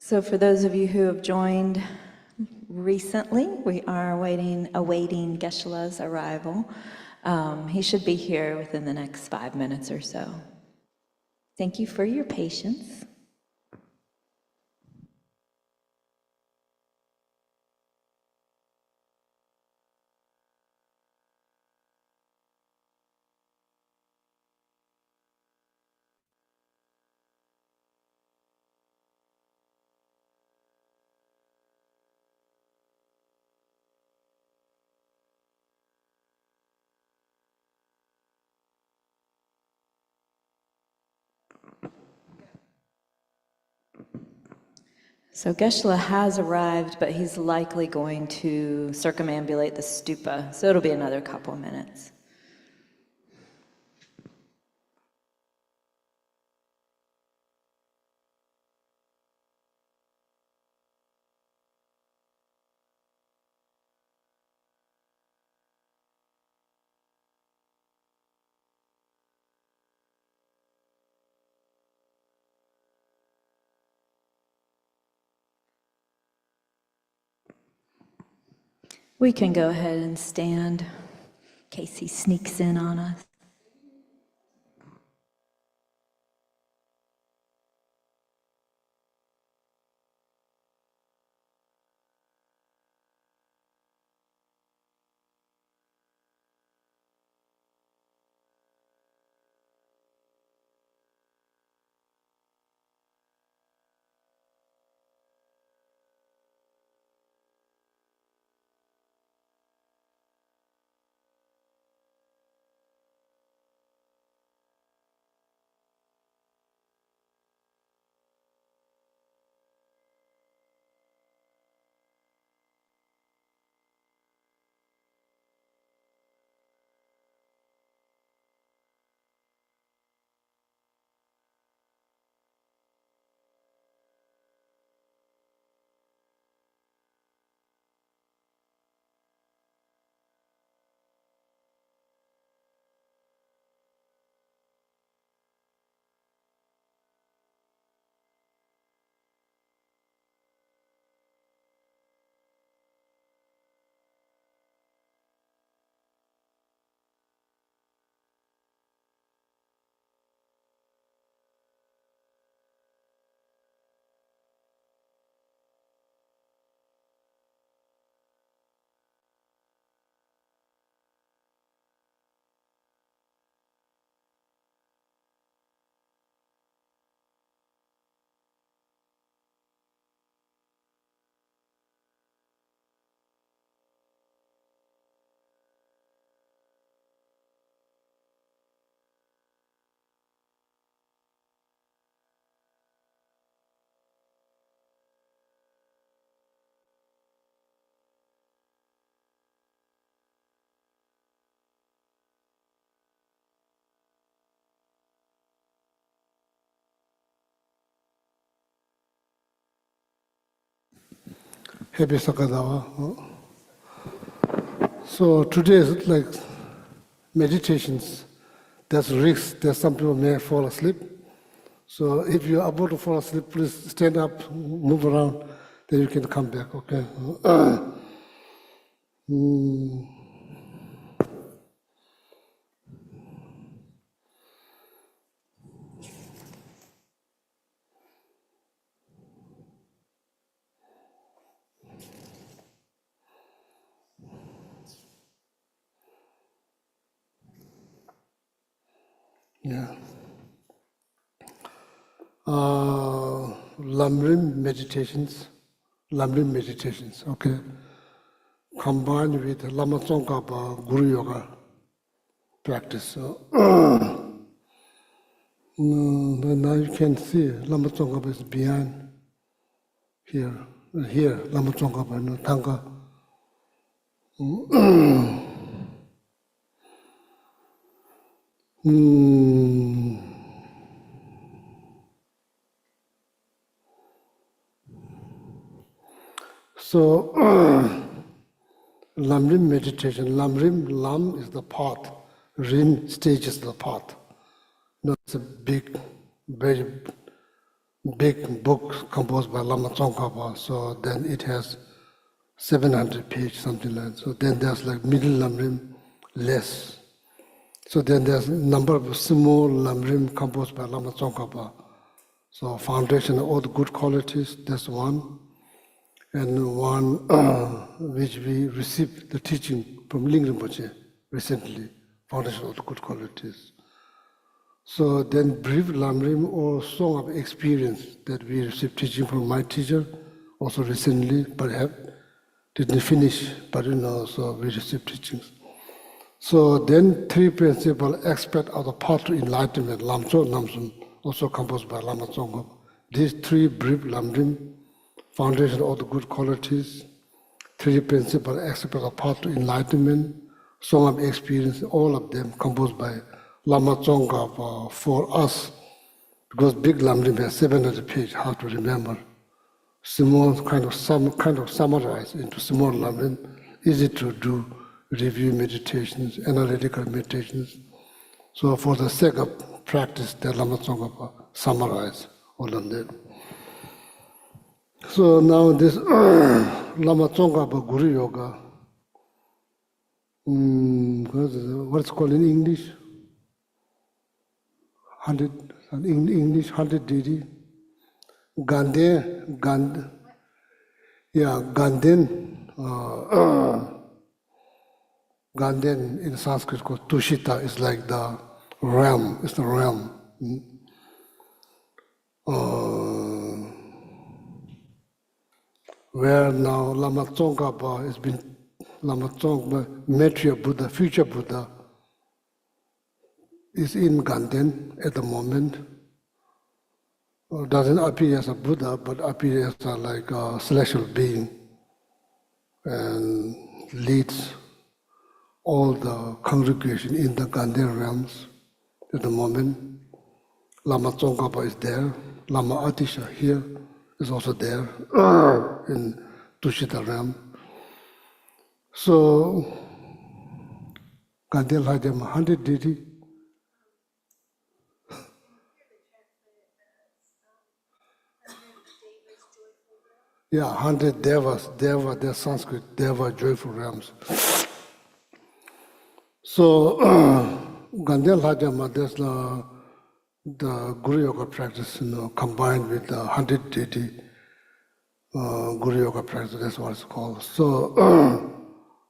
So for those of you who have joined recently, we are awaiting Geshe-la's arrival. He should be here within the next 5 minutes or so. Thank you for your patience. So Geshe-la has arrived, but he's likely going to circumambulate the stupa, so it'll be another couple minutes. We can go ahead and stand in case he sneaks in on us. Happy Saka Dawa. So today is like meditations. There's risk that some people may fall asleep. So if you're about to fall asleep, please stand up, move around, then you can come back, okay? Yeah. Lamrim meditations, okay? Combined with Tsongkhapa Guru Yoga practice. So, now you can see Tsongkhapa is behind here. Here, Tsongkhapa, no Tanka. So, lamrim meditation, lam is the path, rim stage is the path. No, it's a big, very big book composed by Lama Tsongkhapa. So then it has 700 pages, something like that. So then there's like middle lamrim, less. So then there's a number of small lamrim composed by Lama Tsongkhapa. So foundation of all the good qualities, that's one. And one which we received the teaching from Ling Rinpoche recently, foundation of the good qualities. So then brief lamrim or song of experience that we received teaching from my teacher, also recently, but didn't finish, but so we received teachings. So then three principal aspects of the path to enlightenment, Lamso Namsun, also composed by Lama Tsongkhapa. These three brief lamrim, foundation of the good qualities, three principal aspects of the path to enlightenment, song of experience, all of them composed by Lama Tsongkhapa for us, because big lamrim has 700 pages, hard to remember. Small kind of summarized into small lamrim, easy to do, review meditations, analytical meditations. So for the sake of practice, the Lama Tsongkhapa summarized all of them. So now this Lama Tsongkhapa Guru Yoga, what's called in English? 100, in English, 100 deity. Ganden, Ganden in Sanskrit called Tushita is like the realm, it's the realm. Where now Lama Tsongkhapa has been, Lama Tsongkhapa, Maitreya Buddha, future Buddha, is in Ganden at the moment. Doesn't appear as a Buddha, but appears as like a celestial being and leads all the congregation in the Ganden realms at the moment. Lama Tsongkhapa is there. Lama Atisha here is also there in Tushita realm. So Ganden had them 100 deity. Yeah, 100 devas, deva, they're Sanskrit, deva, joyful realms. So, Gandel Hajama, there's the Guru Yoga practice, combined with the 100 deity Guru Yoga practice, that's what it's called. So,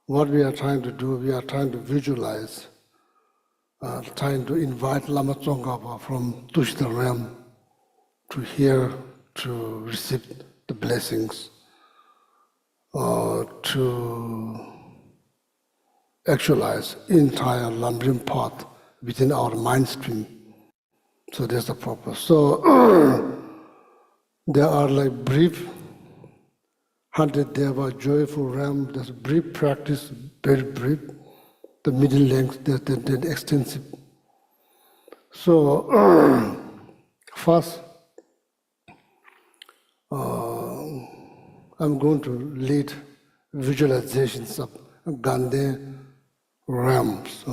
what we are trying to do, we are trying to visualize, trying to invite Lama Tsongkhapa from Tushita realm to here to receive the blessings, to actualize entire lamrim path within our mind stream. So that's the purpose. So there are like brief 100 deva joyful realm. There's brief practice, very brief. The middle length, then extensive. So first, I'm going to lead visualizations of Ganden realms,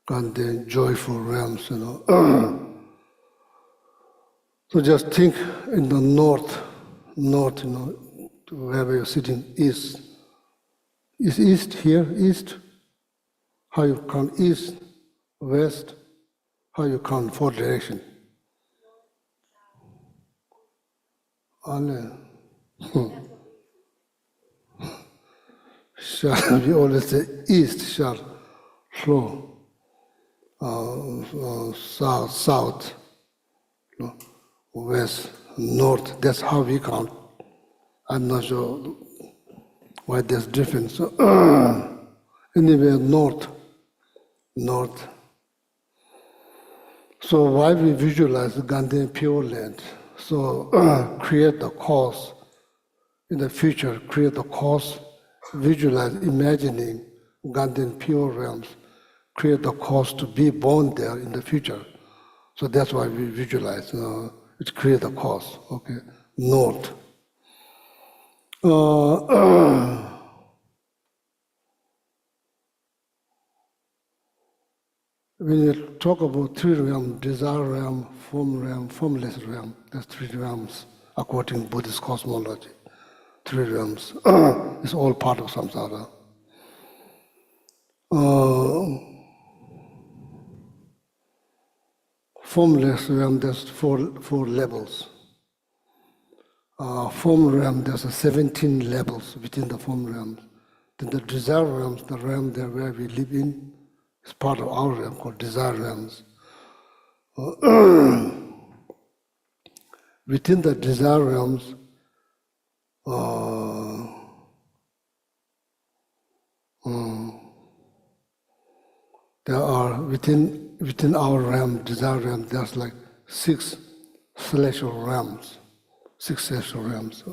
Ganden joyful realms, So just think in the north, wherever you're sitting, east. Is east here, east? How you count east, west? How you count four direction? We always say east shall flow, south, west, north. That's how we count. I'm not sure why there's difference. So, anyway, north. So why we visualize Ganden Pure Land? So create the cause in the future, create the cause, visualize, imagining Ganden Pure realms, create the cause to be born there in the future. So that's why we visualize, it create a cause, okay, north. when you talk about three realms, desire realm, formless realm, there's three realms according to Buddhist cosmology. Three realms. It's all part of samsara. Formless realm, there's four levels. Form realm, there's 17 levels within the form realm. Then the desire realms, the realm there where we live in, is part of our realm called desire realms. Within the desire realms, there are within our realm, desire realm, there's like 6 celestial realms. 6 celestial realms.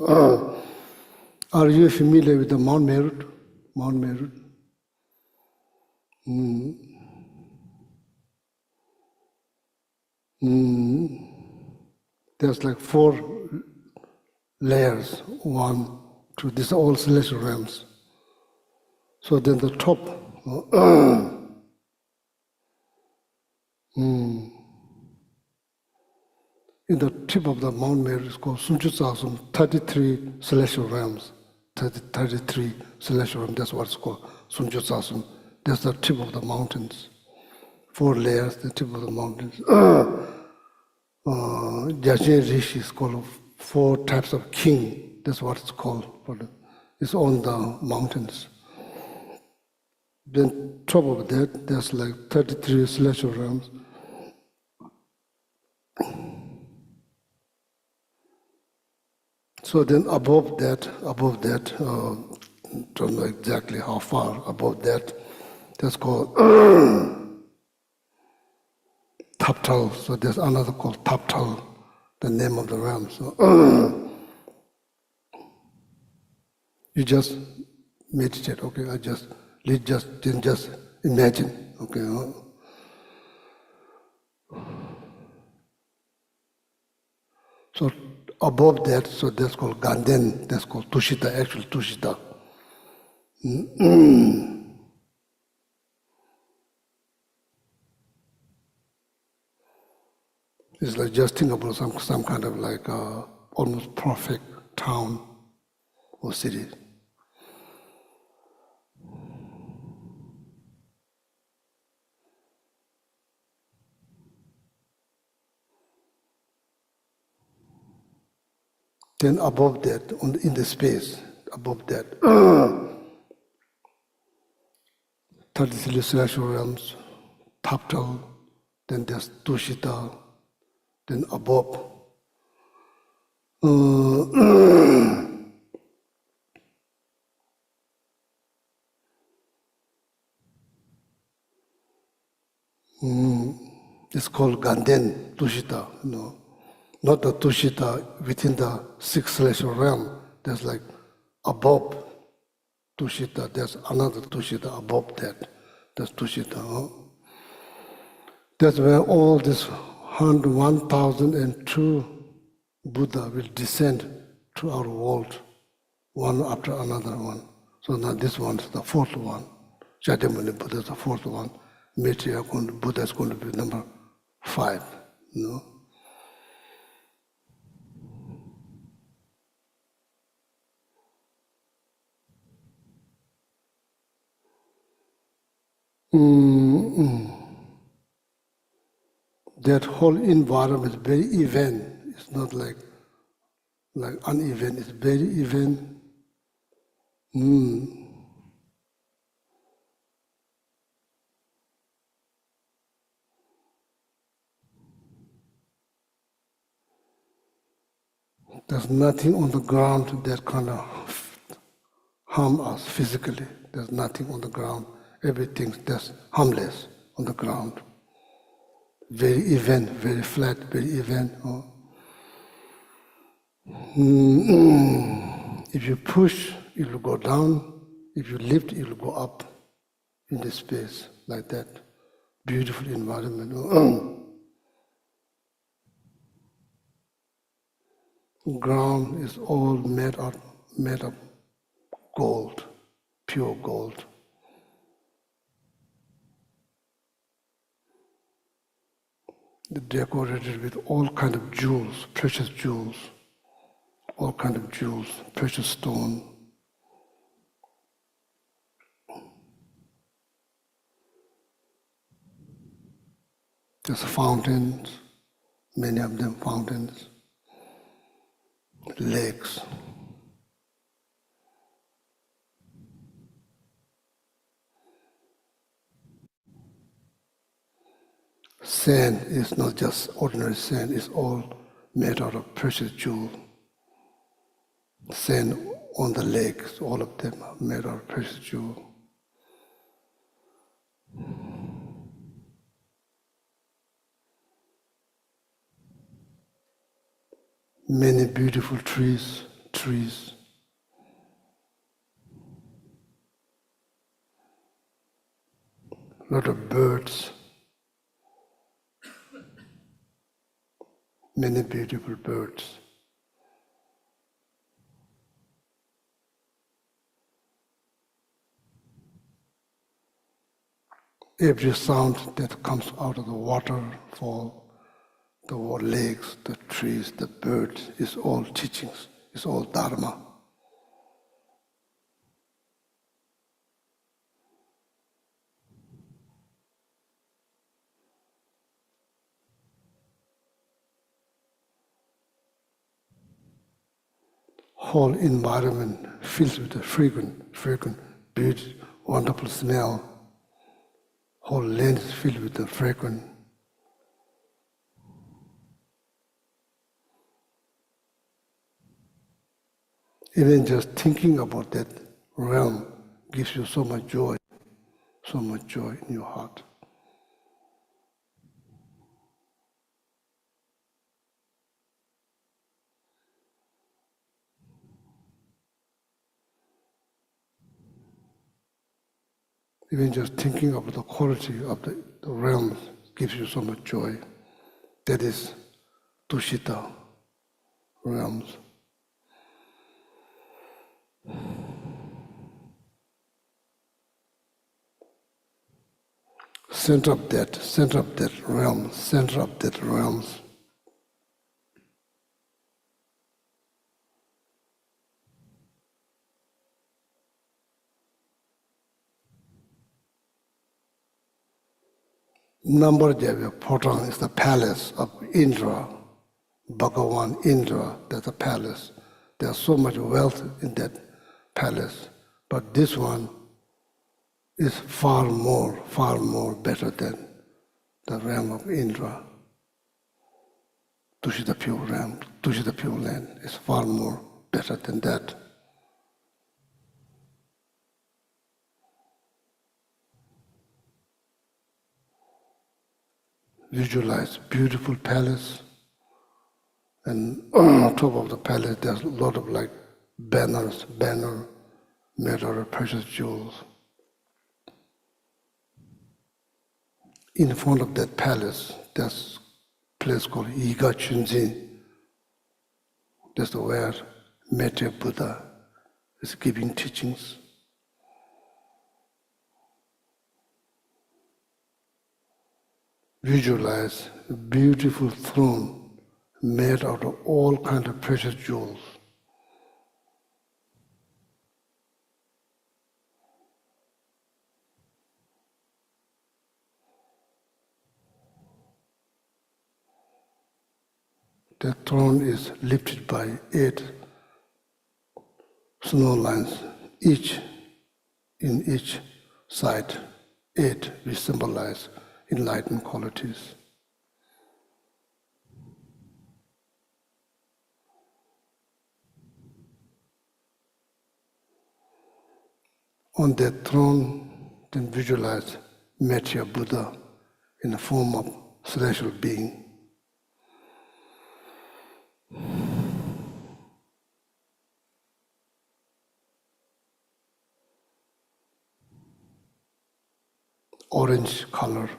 Are you familiar with the Mount Meru? Mount Meru? There's like 4 layers, 1, 2, these are all celestial realms. So then the top, in the tip of the Mount Meru is called Sunjutsasum, 33 celestial realms. 33 celestial realms, that's what it's called, Sunjutsasum. That's the tip of the mountains. 4 layers, the tip of the mountains. Jajin Rishi is called 4 types of king. That's what it's called. It's on the mountains. Then top of that, there's like 33 celestial realms. So then above that, don't know exactly how far above that, that's called Taptal. So there's another called Taptal, the name of the realm. So you just meditate, okay? Just imagine, okay? So above that, so that's called Ganden, that's called Tushita, actual Tushita. It's like just think about some kind of like almost perfect town or city. Then above that, in the space, above that, 33 celestial realms, Taptal, then there's Tushita, then above. It's called Ganden, Tushita, Not the Tushita within the 6 celestial realm. There's like above Tushita, there's another Tushita above that. That's Tushita. That's where all this 1,002 Buddha will descend to our world, one after another one. So now this one is the 4th one. Shakyamuni Buddha is the 4th one. Maitreya Buddha is going to be number 5. That whole environment is very even. It's not like uneven. It's very even. There's nothing on the ground that kind of harm us physically. There's nothing on the ground. Everything's just harmless on the ground. Very even, very flat, very even. If you push, it will go down. If you lift, it will go up in the space like that. Beautiful environment. Ground is all made of gold, pure gold. decorated with all kind of jewels, precious jewels, all kind of jewels, precious stone. There's fountains, many of them fountains, lakes. Sand is not just ordinary sand, it's all made out of precious jewel. Sand on the lakes, all of them are made out of precious jewel. Many beautiful trees. A lot of birds. Many beautiful birds. Every sound that comes out of the waterfall, the lakes, the trees, the birds, is all teachings, is all Dharma. Whole environment filled with the fragrant, beauty, wonderful smell. Whole land is filled with the fragrant. Even just thinking about that realm gives you so much joy in your heart. Even just thinking of the quality of the realm gives you so much joy. That is Tushita realms. Center of that realms. Nambarjavya Potang is the palace of Indra, Bhagavan Indra, that's a palace. There's so much wealth in that palace, but this one is far more better than the realm of Indra. Tushita pure realm, Tushita pure land is far more better than that. Visualize beautiful palace, and on top of the palace there's a lot of like banner made out of precious jewels. In front of that palace, there's a place called Iga Chunjin. That's where Metta Buddha is giving teachings. Visualize a beautiful throne made out of all kinds of precious jewels. The throne is lifted by 8 snow lines, each in each side. 8 which symbolize enlightened qualities. On that throne, then visualize Metta Buddha in the form of celestial being. Orange color.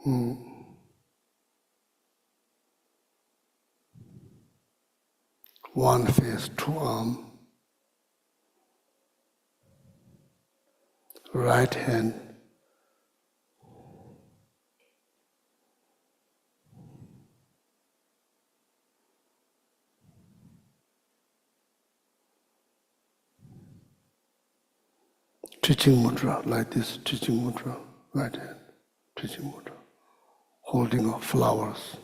One face, two arms, right hand, teaching mudra, like this, teaching mudra, right hand, teaching mudra, holding of flowers.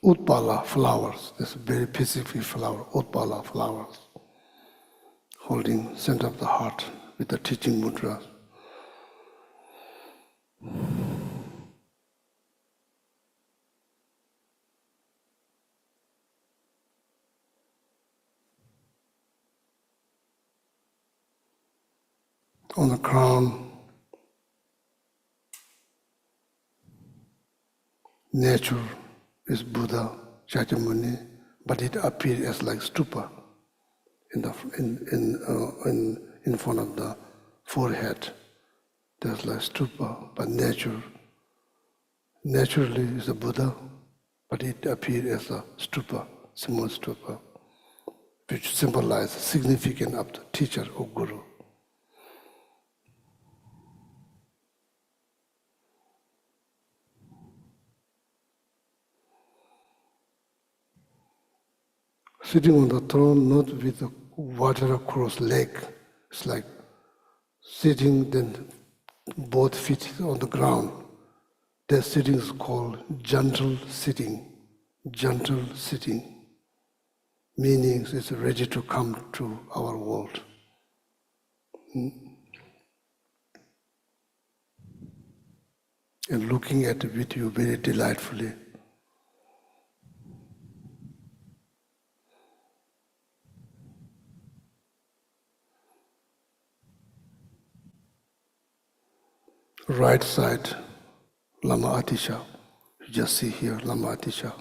Utpala flowers, this very specific flower, Utpala flowers, holding center of the heart with the teaching mudra. On the crown, nature is Buddha, Shakyamuni, but it appears as like stupa in front of the forehead. There's like stupa, but naturally is a Buddha, but it appears as a stupa, small stupa, which symbolizes significance of the teacher or guru. Sitting on the throne, not with the water across leg. It's like sitting, then both feet on the ground. That sitting is called gentle sitting. Gentle sitting, meaning it's ready to come to our world. And looking at it with you very delightfully. Right side, Lama Atisha. You just see here, Lama Atisha.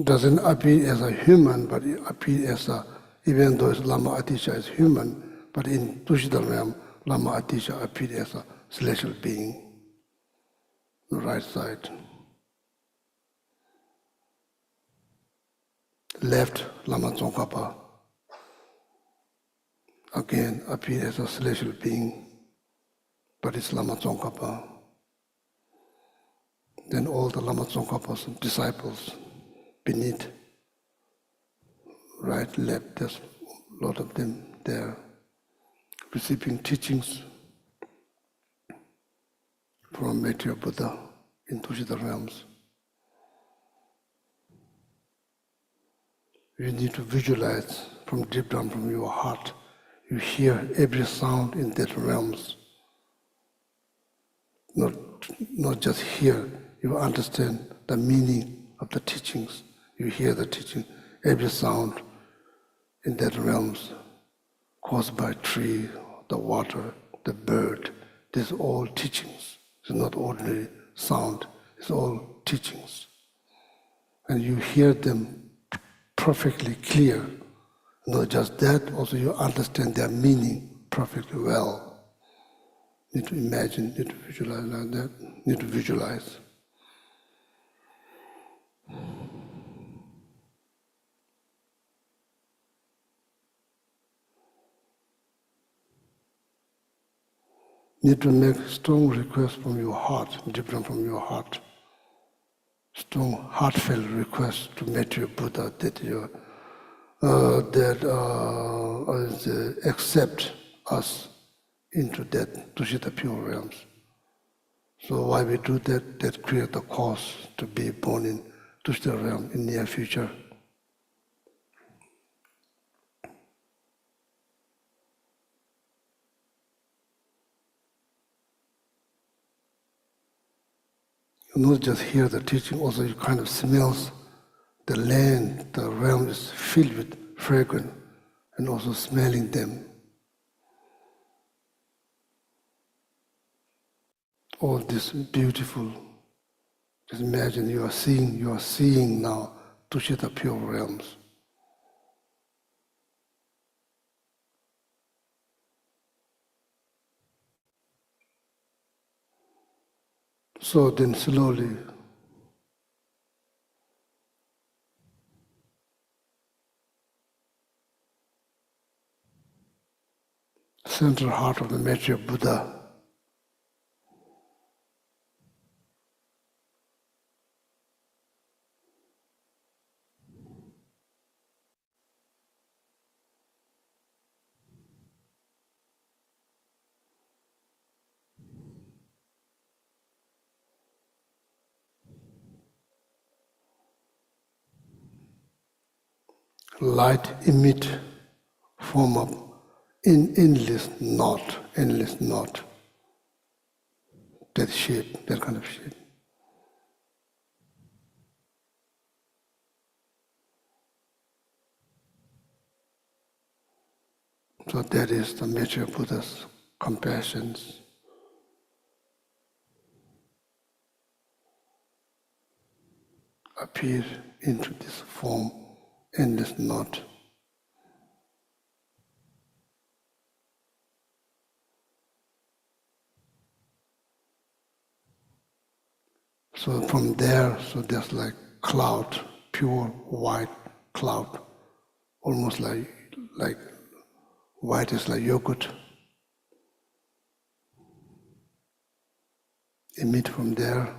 Doesn't appear as a human, but it appears as a, even though Lama Atisha is human, but in Tushita realm, Lama Atisha appears as a celestial being. The right side. Left, Lama Tsongkhapa. Again, appears as a celestial being, but it's Lama Tsongkhapa. Then all the Lama Tsongkhapa's disciples beneath, right, left, there's a lot of them there receiving teachings from Maitreya Buddha in Tushita realms. You need to visualize from deep down from your heart. You hear every sound in that realms. Not just hear, you understand the meaning of the teachings. You hear the teaching, every sound in that realms caused by tree, the water, the bird. These are all teachings. It's not ordinary sound. It's all teachings. And you hear them perfectly clear. Not just that, also you understand their meaning perfectly well. Need to imagine, need to visualize like that, need to visualize. Need to make strong request from your heart, deep down from your heart. Strong, heartfelt request to Maitreya Buddha that you accept us into that Tushita pure realms. So why we do that? That create the cause to be born in Tushita realm in near future. not just hear the teaching, also you kind of smells the land, the realm is filled with fragrance, and also smelling them. All this beautiful. Just imagine you are seeing now Tushita pure realms. So then slowly, central heart of the Maitreya Buddha, light emit, form up in endless knot, that shape, that kind of shape. So that is the Maitreya Buddha's compassion. Appear into this form, endless knot. So from there, so there's like cloud, pure white cloud, almost like white is like yogurt. Emit from there.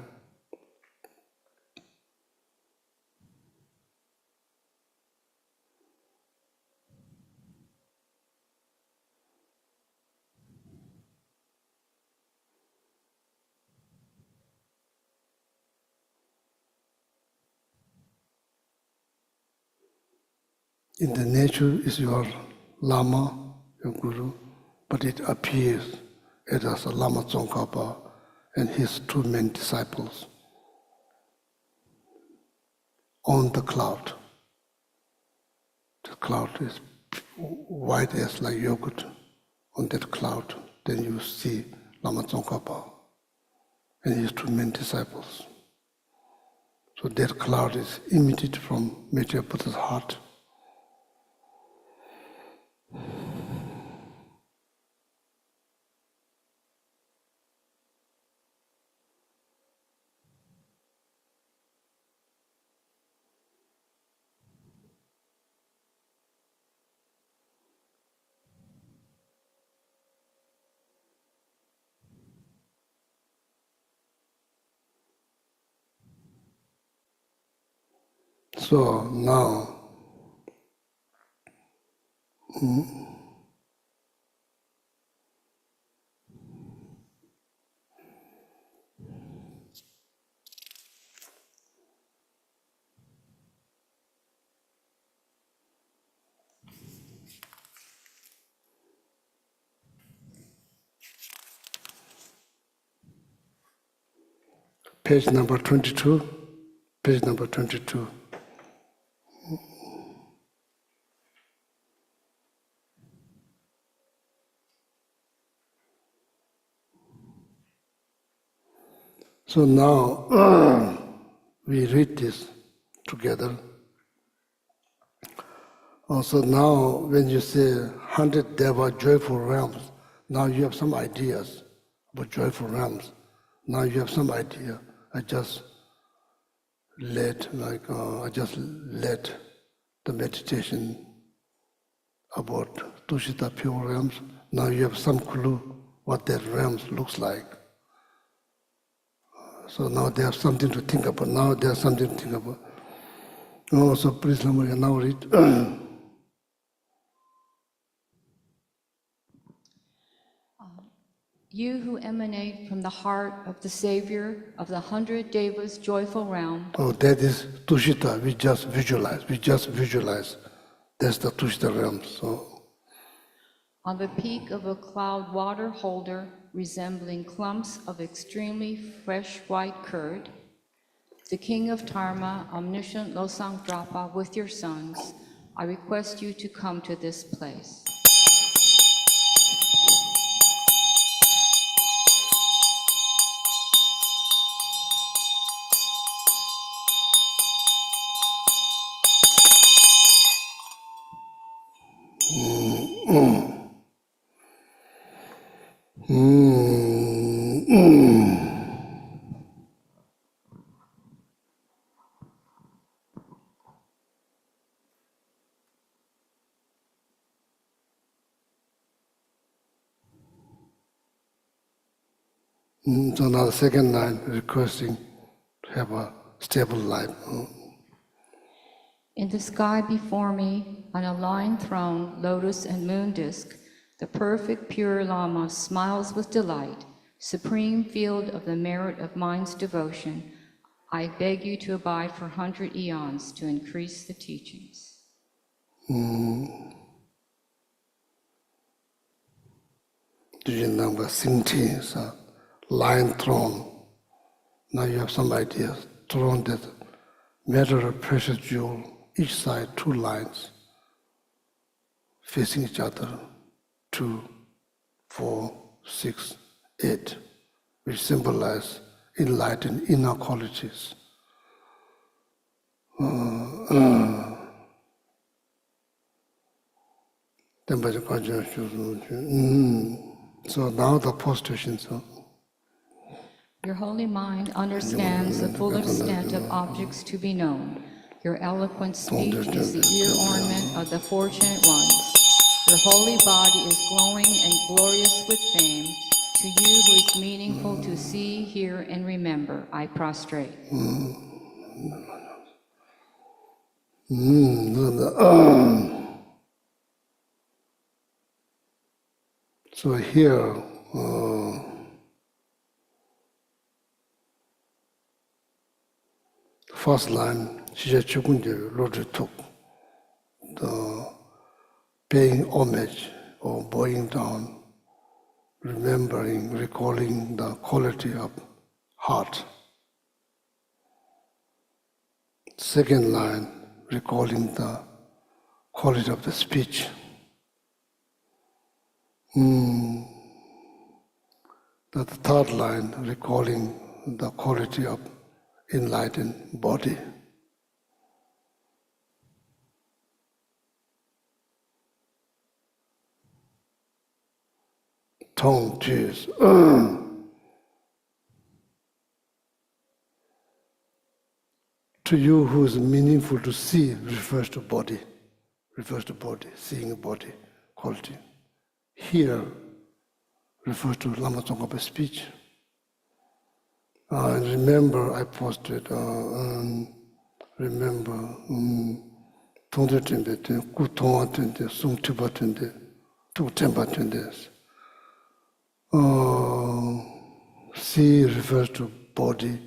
In the nature is your Lama, your Guru, but it appears as a Lama Tsongkhapa and his two main disciples on the cloud. The cloud is white as like yogurt. On that cloud, then you see Lama Tsongkhapa and his two main disciples. So that cloud is emitted from Maitreya Buddha's heart. So now, page number 22, page number 22. So now we read this together. Also now when you say 100 Deva joyful realms, now you have some ideas about joyful realms. Now you have some idea. I just led the meditation about Tushita pure realms. Now you have some clue what that realms looks like. So now they have something to think about. Now they have something to think about. Oh, so please, Lamrim, now read. You who emanate from the heart of the Savior of the 100 Devas' joyful realm. Oh, that is Tushita. We just visualize. That's the Tushita realm. So, On the peak of a cloud water holder resembling clumps of extremely fresh white curd. the King of Dharma, omniscient Losang Drapa, with your sons, I request you to come to this place. So now the second line, requesting to have a stable life. In the sky before me, on a lion throne, lotus and moon disk, the perfect pure Lama smiles with delight, supreme field of the merit of mind's devotion. I beg you to abide for 100 eons to increase the teachings. Number 17, so lion throne. Now you have some ideas. Throne that matter of precious jewel, each side 2 lines facing each other, 2, 4, 6, 8, which symbolize enlightened inner qualities. So now the postulations. Your holy mind understands the full extent of objects to be known. Your eloquent speech is the ear ornament of the fortunate ones. Your holy body is glowing and glorious with fame. To you who is meaningful to see, hear, and remember, I prostrate. So here, first line, Shija Chukunje, Lord took the paying homage or bowing down, remembering, recalling the quality of heart. Second line, recalling the quality of the speech. The third line, recalling the quality of enlightened body. Tongue, tears. To you who is meaningful to see refers to body, seeing a body, quality. Here refers to Lama Tsongkhapa speech. And remember, I posted, remember, Tongde Tembe, Ku Tonga Tende, Sung Tiba Tende, Tu Temba Tendes. See refers to body,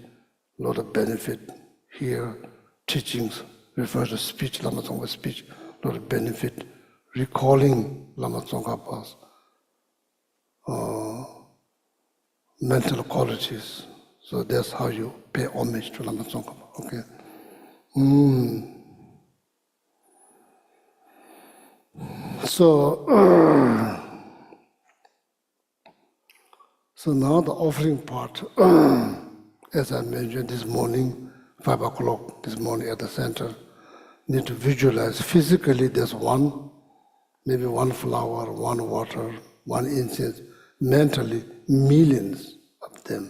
lot of benefit. Here, teachings refers to speech, Lama Tsongkhapa speech, lot of benefit. Recalling Lama Tsongkhapa's mental qualities. So that's how you pay homage to Lama Tsongkhapa. Okay. So now the offering part, as I mentioned this morning, 5 o'clock this morning at the center, need to visualize physically there's one, maybe one flower, one water, one incense, mentally millions of them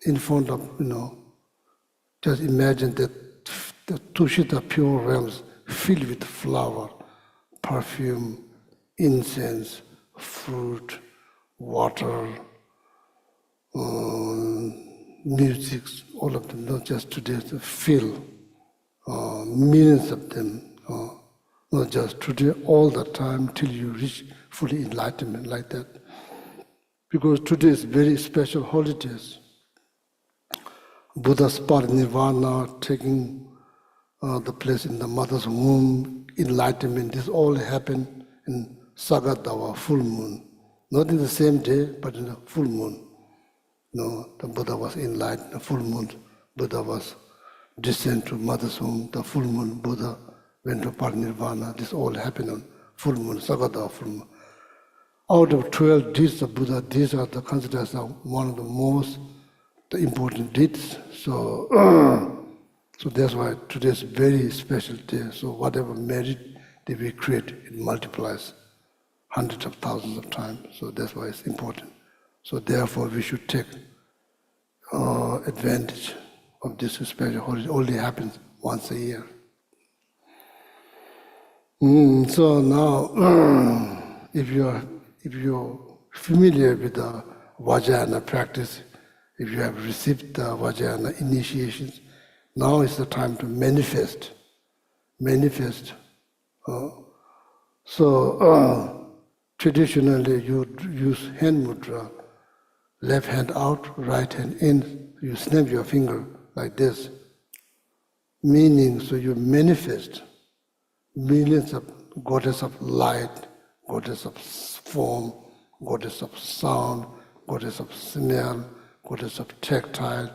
in front of, just imagine that the Tushita pure realms filled with flower, perfume, incense, fruit, water, music, all of them, not just today, to fill millions of them, not just today, all the time till you reach fully enlightenment like that. Because today is very special holidays. Buddha's parinirvana, taking the place in the mother's womb, enlightenment, this all happened in Saka Dawa, full moon. Not in the same day, but in the full moon. The Buddha was enlightened, the full moon. Buddha was descent to mother's womb, the full moon Buddha went to parinirvana. This all happened on full moon, Saka Dawa full moon. Out of 12 deeds of Buddha, these are considered as one of the most important deeds. So, so that's why today is a very special day. So whatever merit that we create, it multiplies hundreds of thousands of times. So that's why it's important. So therefore, we should take advantage of this special holiday. It only happens once a year. So now, if you're familiar with the Vajrayana practice, if you have received the Vajrayana initiations, now is the time to manifest. Traditionally you use hand mudra, left hand out, right hand in. You snap your finger like this. Meaning, so you manifest millions of goddess of light, goddess of form, goddess of sound, goddess of smell, goddess of tactile,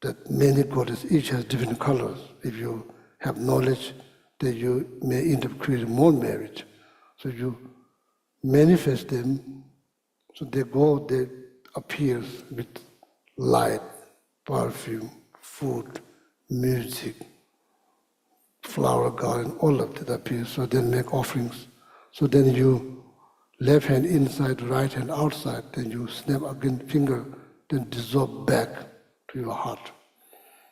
that many goddesses, each has different colors. If you have knowledge, then you may end up creating more merit. So you manifest them, so they appear with light, perfume, food, music, flower garden, all of that appears. So then make offerings. So then you left hand inside, right hand outside, then you snap again finger, then dissolve back to your heart.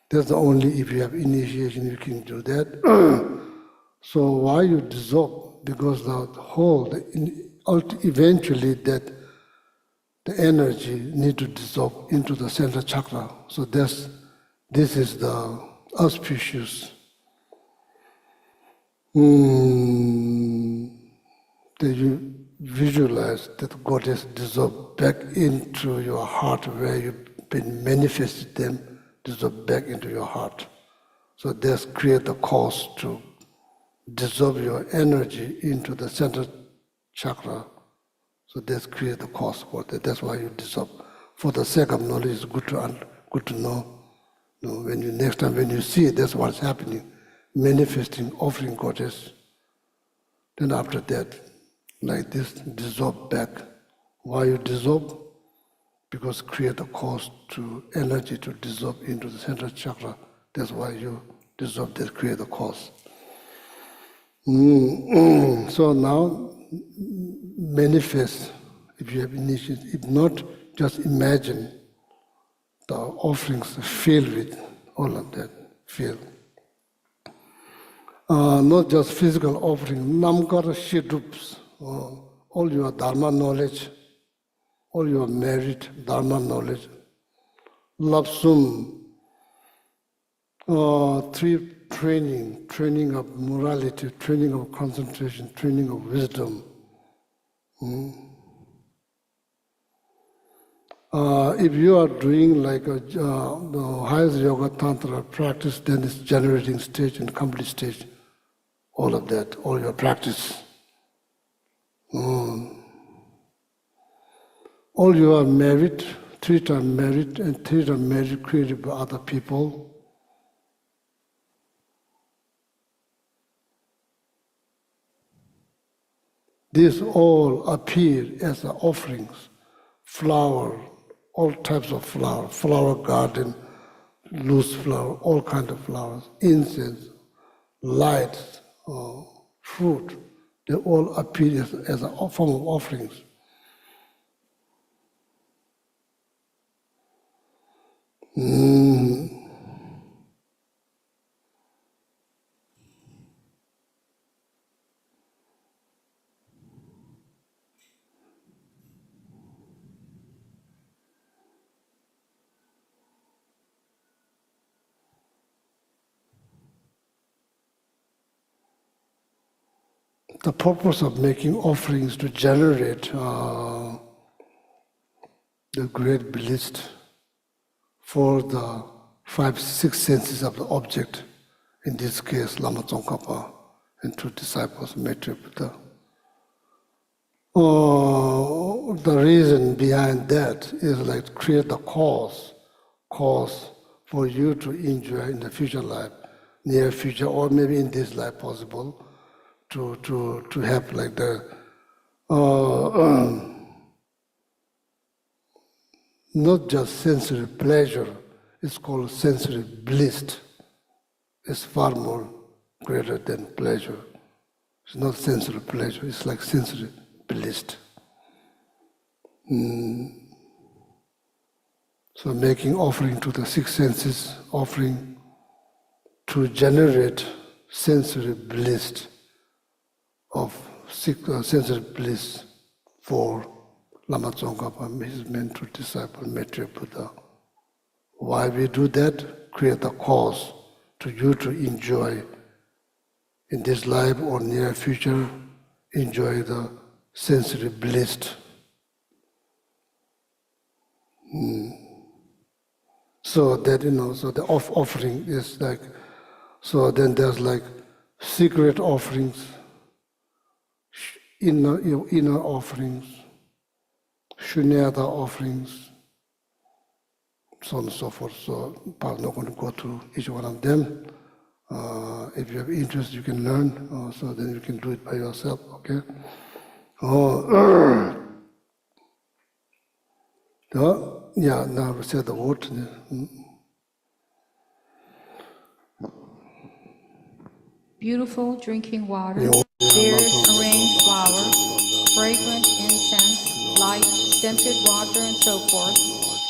That's the only, if you have initiation, you can do that. So why you dissolve? Because the whole, eventually that the energy need to dissolve into the central chakra. So this is the auspicious that you visualize that goddess dissolve back into your heart where you've been manifested them, dissolve back into your heart. So this create the cause to dissolve your energy into the central chakra. So this create the cause for that. That's why you dissolve. For the sake of knowledge, it's good to know. When you next time when you see it, that's what's happening. Manifesting, offering goddess. Then after that, like this, dissolve back. Why you dissolve? Because create a cause to energy to dissolve into the central chakra. That's why you dissolve that, create a cause. So now, manifest, if you have initiated, if not, just imagine the offerings filled with all of that, filled. Not just physical offering, namkar shidups, all your dharma knowledge, all your merit, dharma knowledge, lapsum, three training of morality, training of concentration, training of wisdom. If you are doing like the highest yoga tantra practice, then it's generating stage and complete stage. All of that, all your practice. All your merit, 3-time merit, and 3-time merit created by other people. These all appear as offerings, flower, all types of flower, flower garden, loose flower, all kinds of flowers, incense, lights, fruit. They all appear as a form of offerings. The purpose of making offerings to generate the great bliss for the 5, 6 senses of the object, in this case Lama Tsongkhapa and 2 disciples, Maitre Buddha. The reason behind that is like create the cause for you to enjoy in the future life, near future, or maybe in this life possible, to have like the not just sensory pleasure, it's called sensory bliss. It's far more greater than pleasure. It's not sensory pleasure, it's like sensory bliss. So making offering to the six senses, offering to generate sensory bliss of sensory bliss for Lama Tsongkhapa, his mentor disciple, Maitreya Buddha. Why we do that? Create the cause to you to enjoy in this life or near future, enjoy the sensory bliss. So that, so the offering is like, so then there's like secret offerings, inner offerings, shunyata offerings, so on and so forth. So I'm not going to go through each one of them. If you have interest, you can learn, so then you can do it by yourself, okay? Yeah, now we say the word. Beautiful drinking water, beers, arranged flowers, fragrant incense, light, scented water, and so forth,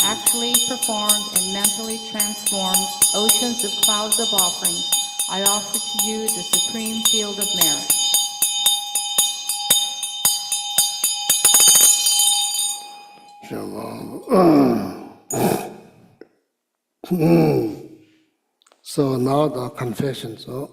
actually performed and mentally transformed oceans of clouds of offerings. I offer to you the supreme field of merit. So now the confession. So,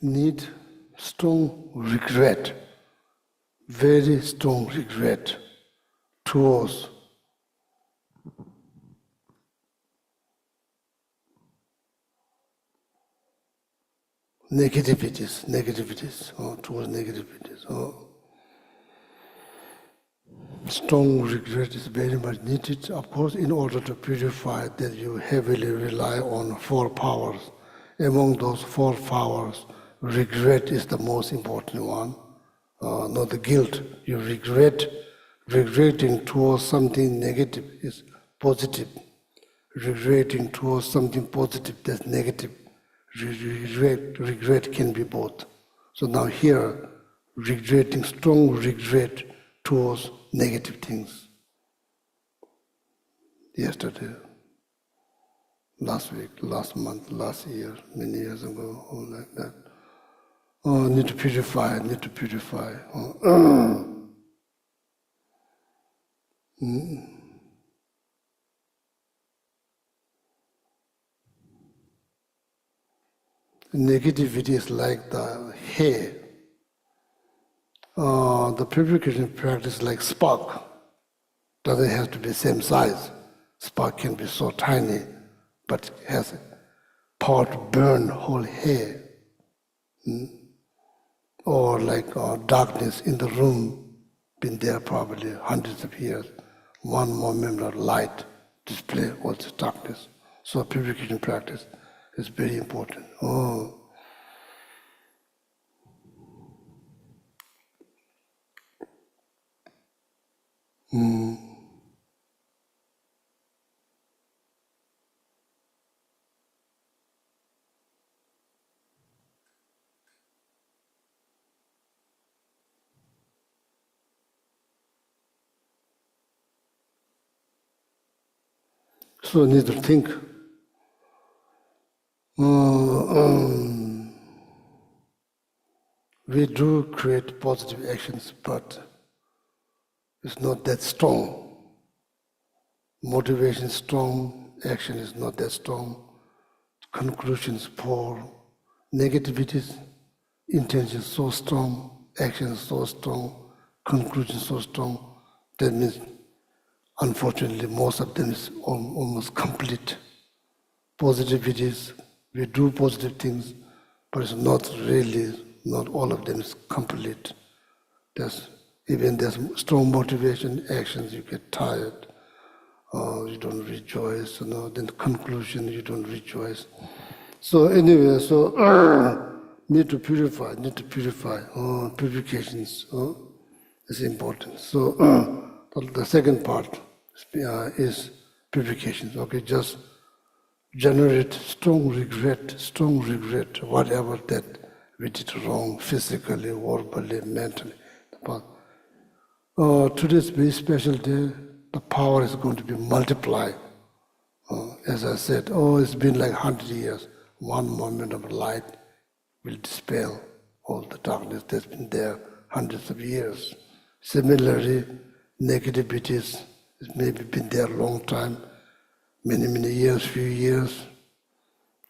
need strong regret, very strong regret towards negativities, or towards negativities. Strong regret is very much needed, of course, in order to purify that you heavily rely on four powers. Among those four powers, regret is the most important one, not the guilt. You regretting towards something negative is positive. Regretting towards something positive that's negative. Regret can be both. So now here, regretting, strong regret towards negative things. Yesterday, last week, last month, last year, many years ago, all like that. Oh, need to purify, need to purify. Negativity is like the hair. The purification practice is like spark. Doesn't have to be same size. Spark can be so tiny, but has power to burn whole hair. Or like darkness in the room, been there probably hundreds of years. One moment of light display all the darkness. So purification practice is very important. So you need to think. We do create positive actions, but it's not that strong. Motivation is strong, action is not that strong. Conclusion is poor. Negativities, intention is so strong, action is so strong, conclusion is so strong. That means, unfortunately, most of them is almost complete. Positivities, we do positive things, but it's not really, not all of them is complete. Even there's strong motivation, actions, you get tired, you don't rejoice, then the conclusion, you don't rejoice. So anyway, need to purify, purifications is important. So the second part is purifications, okay, just generate strong regret, whatever that we did wrong, physically, verbally, mentally. Today's very special day, the power is going to be multiplied. As I said, it's been like 100 years. One moment of light will dispel all the darkness that's been there hundreds of years. Similarly, negativities has maybe been there a long time, many years, few years.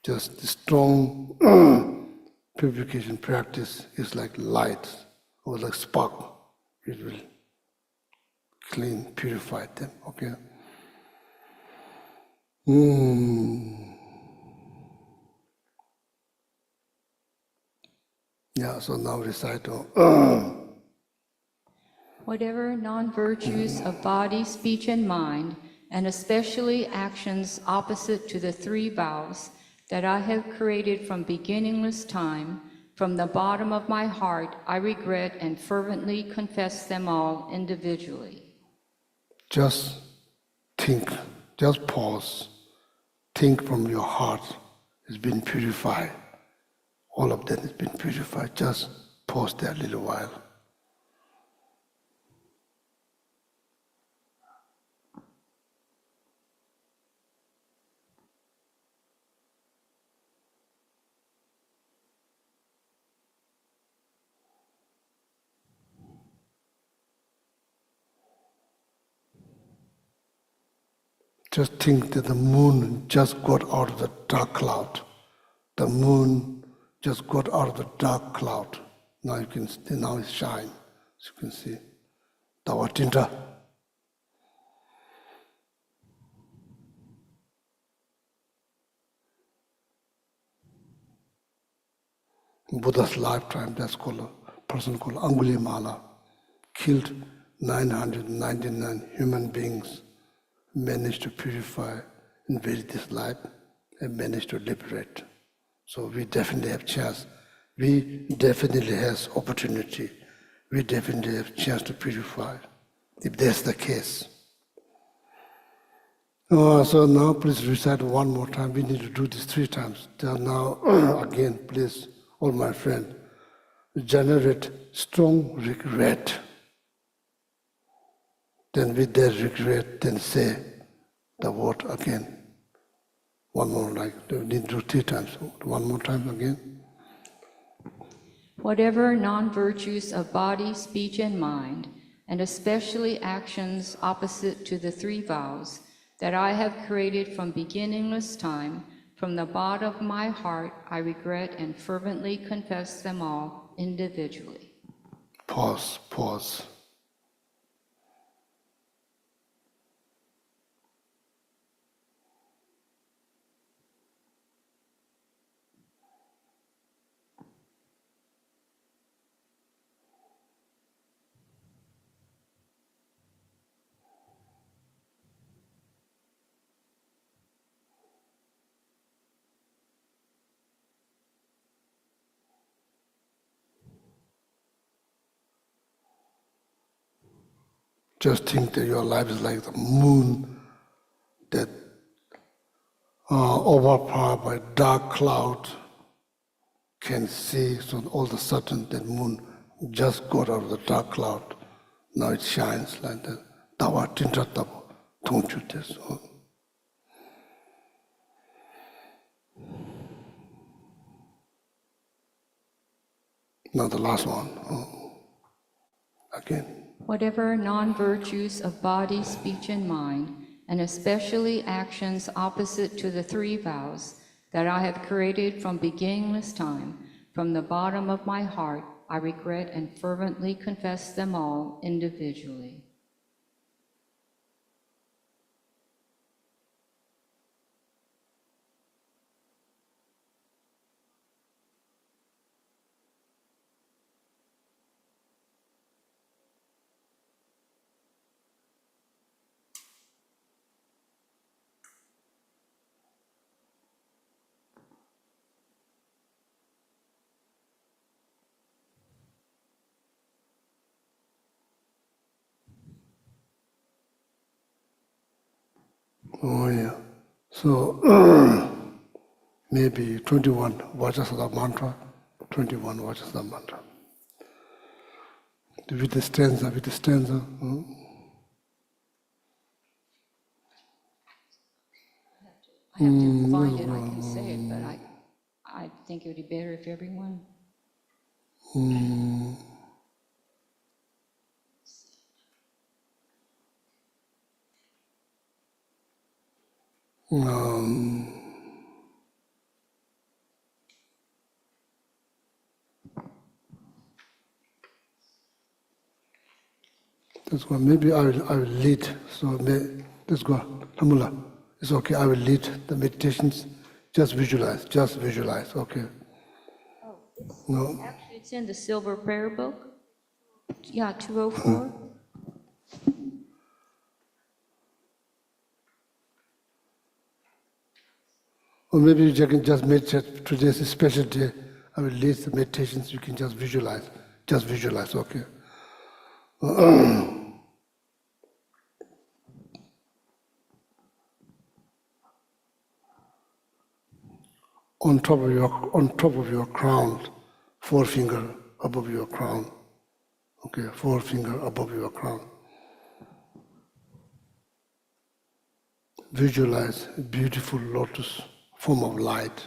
Just the strong purification practice is like light or like spark. It will clean, purify them, okay? Yeah, so now recital. Whatever non-virtues of body, speech, and mind, and especially actions opposite to the three vows that I have created from beginningless time, from the bottom of my heart, I regret and fervently confess them all individually. Just think, just pause. Think from your heart. It's been purified. All of them has been purified. Just pause there a little while. Just think that the moon just got out of the dark cloud. The moon just got out of the dark cloud. Now you can see, now it shines. As you can see. Dawa Tinta. In Buddha's lifetime, that's called a person called Angulimala, killed 999 human beings, managed to purify in this life, and managed to liberate. So we definitely have chance. We definitely have opportunity. We definitely have chance to purify, if that's the case. So now please recite one more time. We need to do this 3 times. Now again, please, all my friends, generate strong regret. Then with that regret, then say the word again. One more, like, we need to do 3 times. One more time again. Whatever non-virtues of body, speech, and mind, and especially actions opposite to the three vows that I have created from beginningless time, from the bottom of my heart, I regret and fervently confess them all individually. Pause. Just think that your life is like the moon that overpowered by dark cloud can see. So all of a sudden that moon just got out of the dark cloud. Now it shines like that. Dawa tinta tabo, don't you this? Now the last one. Again. Whatever non-virtues of body, speech, and mind, and especially actions opposite to the three vows that I have created from beginningless time, from the bottom of my heart, I regret and fervently confess them all individually. Oh yeah. So maybe 21 watches the mantra, 21 watches the mantra. With the stanza, I have to find it, I can say it, but I think it would be better if everyone... That's why maybe I will lead. So let's go. Alhamdulillah. It's okay. I will lead the meditations. Just visualize. Okay. No. Actually, it's in the Silver Prayer Book. Yeah, 204. Or maybe you can just meditate. Today's a special day. I will lead the meditations. You can just visualize. Okay. On top of your crown, forefinger above your crown. Okay, forefinger above your crown. Visualize a beautiful lotus form of light.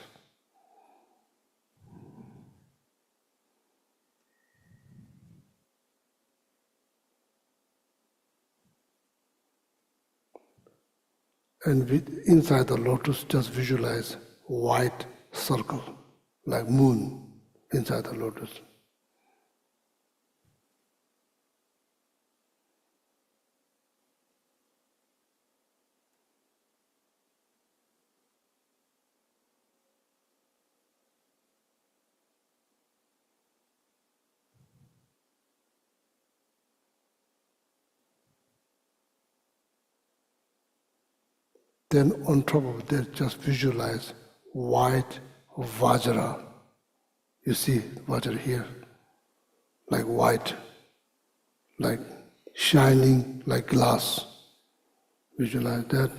And inside the lotus, just visualize white circle, like moon inside the lotus. Then on top of that, just visualize white Vajra. You see Vajra here, like white, like shining like glass. Visualize that.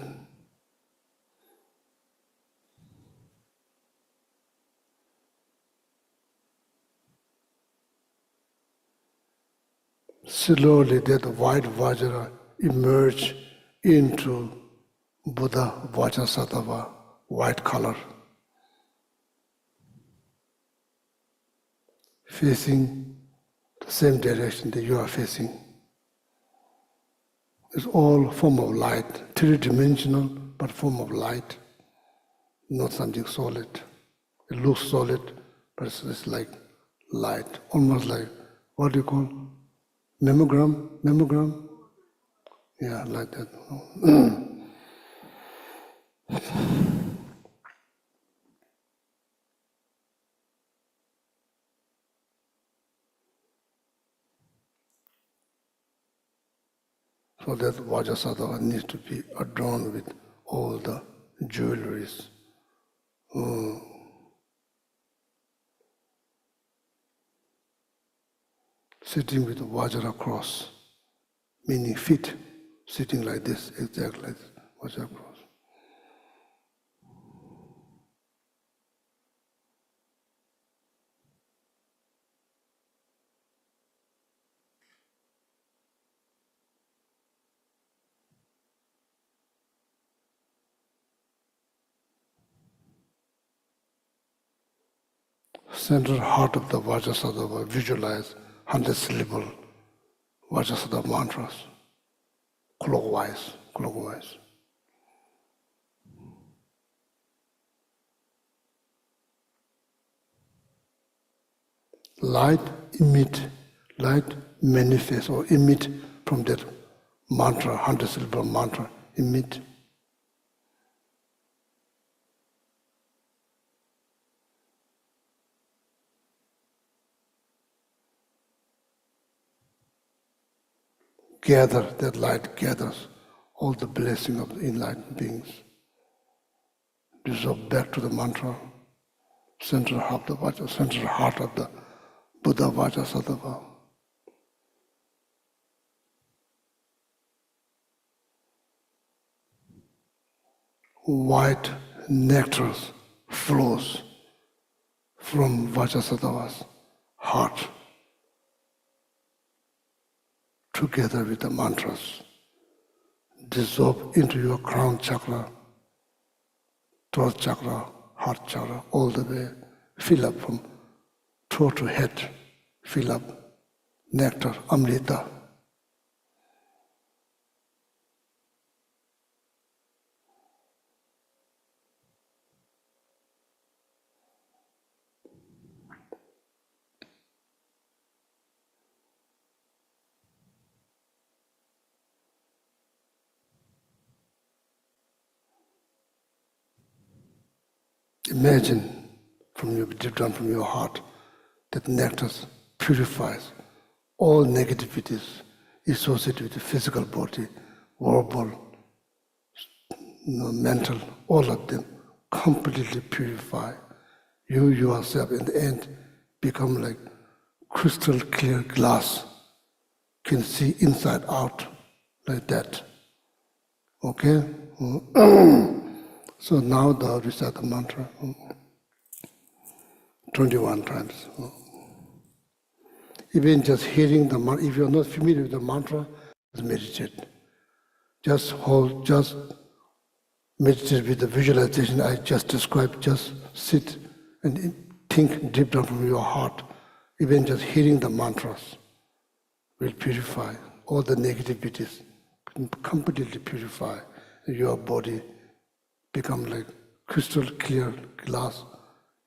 Slowly that white Vajra emerge into Buddha Vajrasattva, white color, facing the same direction that you are facing. It's all form of light, three-dimensional, but form of light, not something solid. It looks solid, but it's like light, almost like, what do you call, mammogram? Yeah, like that. So that Vajrasattva needs to be adorned with all the jewelries. Sitting with a Vajra cross, meaning feet, sitting like this, exactly like this, Vajra cross. central heart of the Vajrasattva, visualize 100 syllable Vajrasattva mantras, clockwise. Light manifests or emit from that mantra, 100 syllable mantra, emit. That light gathers all the blessing of the enlightened beings. Dissolve back to the mantra, central heart of the Buddha Vajrasattva. White nectar flows from Vajrasattva's heart together with the mantras. Dissolve into your crown chakra, throat chakra, heart chakra, all the way. Fill up from throat to head. Fill up nectar, amrita. Imagine from your deep down from your heart that nectar purifies all negativities associated with the physical body, verbal, mental, all of them completely purify. You yourself in the end become like crystal clear glass, can see inside out like that. Okay? So now thou recite the mantra 21 times. Even just hearing the mantra, if you're not familiar with the mantra, just meditate. Just meditate with the visualization I just described. Just sit and think deep down from your heart. Even just hearing the mantras will purify all the negativities, completely purify your body. Become like crystal clear glass.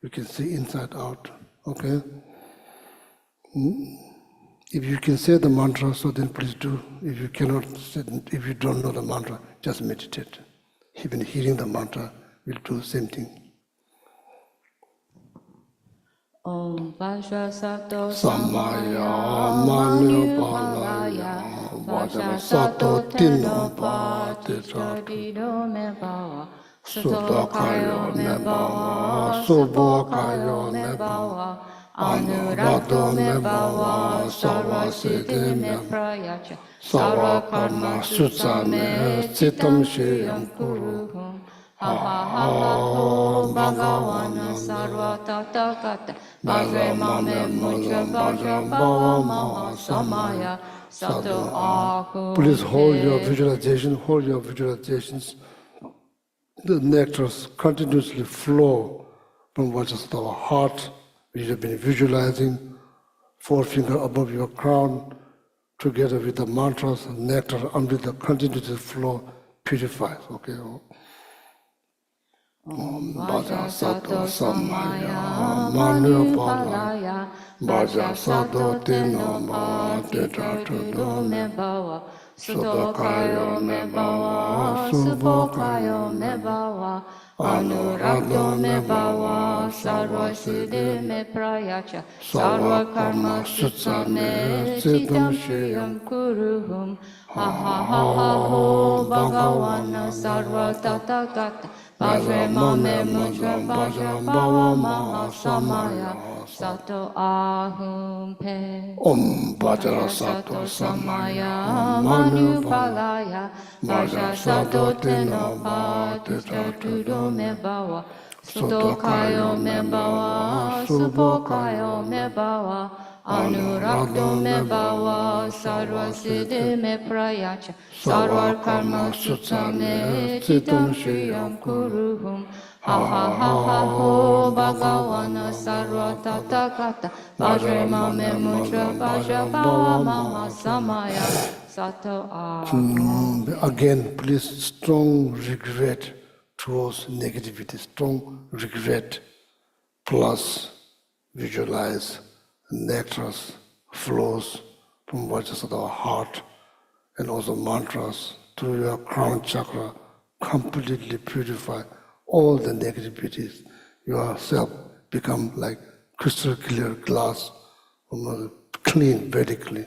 You can see inside out. Okay? If you can say the mantra, so then please do. If you cannot say, if you don't know the mantra, just meditate. Even hearing the mantra will do the same thing. Om Vajrasattva Samaya Manupalaya Vajrasattva Tinapa Tichadido Me Bhava Sudakayo Me Bhava Subhakayo Me Bhava Anuradho Me Bhava Sarvasiddhi Me Prayacha Sarva Karma Sutsame Citam Shriyam Kuruhum Ha ha ha ha ho Bhagavana Sarva Tathagata Bhajre Mame Mudra Bhajra Bhava Maha Samaya Sato Ahu. Please hold your visualizations. The nectars continuously flow from what is our heart, which you have been visualizing, forefinger above your crown, together with the mantras, nectar, amrita continuously flow, purifies. Okay. Om Vajrasattva Samaya Manupalaya Vajrasattva Tinapa Tichadido Me Bhava Sudakayo Me Bhava Subhakayo Me Bhava Anuradho Me Bhava Sarvasiddhi Me Prayacha Sarva Karma Sutsame Citam Shriyam Kuruhum Ha ha ha ha ho Bhagavana Sarva Tathagata Bhajre Mame Mudra Bhajra Bhava Maha Samaya Sato Ahum Pe Om Vajrasattva Samaya Manupalaya Vajrasattva Tinapa Tichadido Me Bhava Sudakayo Me Bhava Subhakayo Me Bhava Anurakto me bhava sarva siddhi me prayacha sarva karma sutta me citam shriyam kuruhum. Ha ha ha ha ho bhagavana sarva tathagata vajrema me mudra bhaja bhava maha samaya sato aham. Again, please, strong regret towards negativity, strong regret, plus visualize nectars flows from waters of our heart and also mantras through your crown chakra, completely purify all the negativities. Yourself become like crystal clear glass, clean, very clean.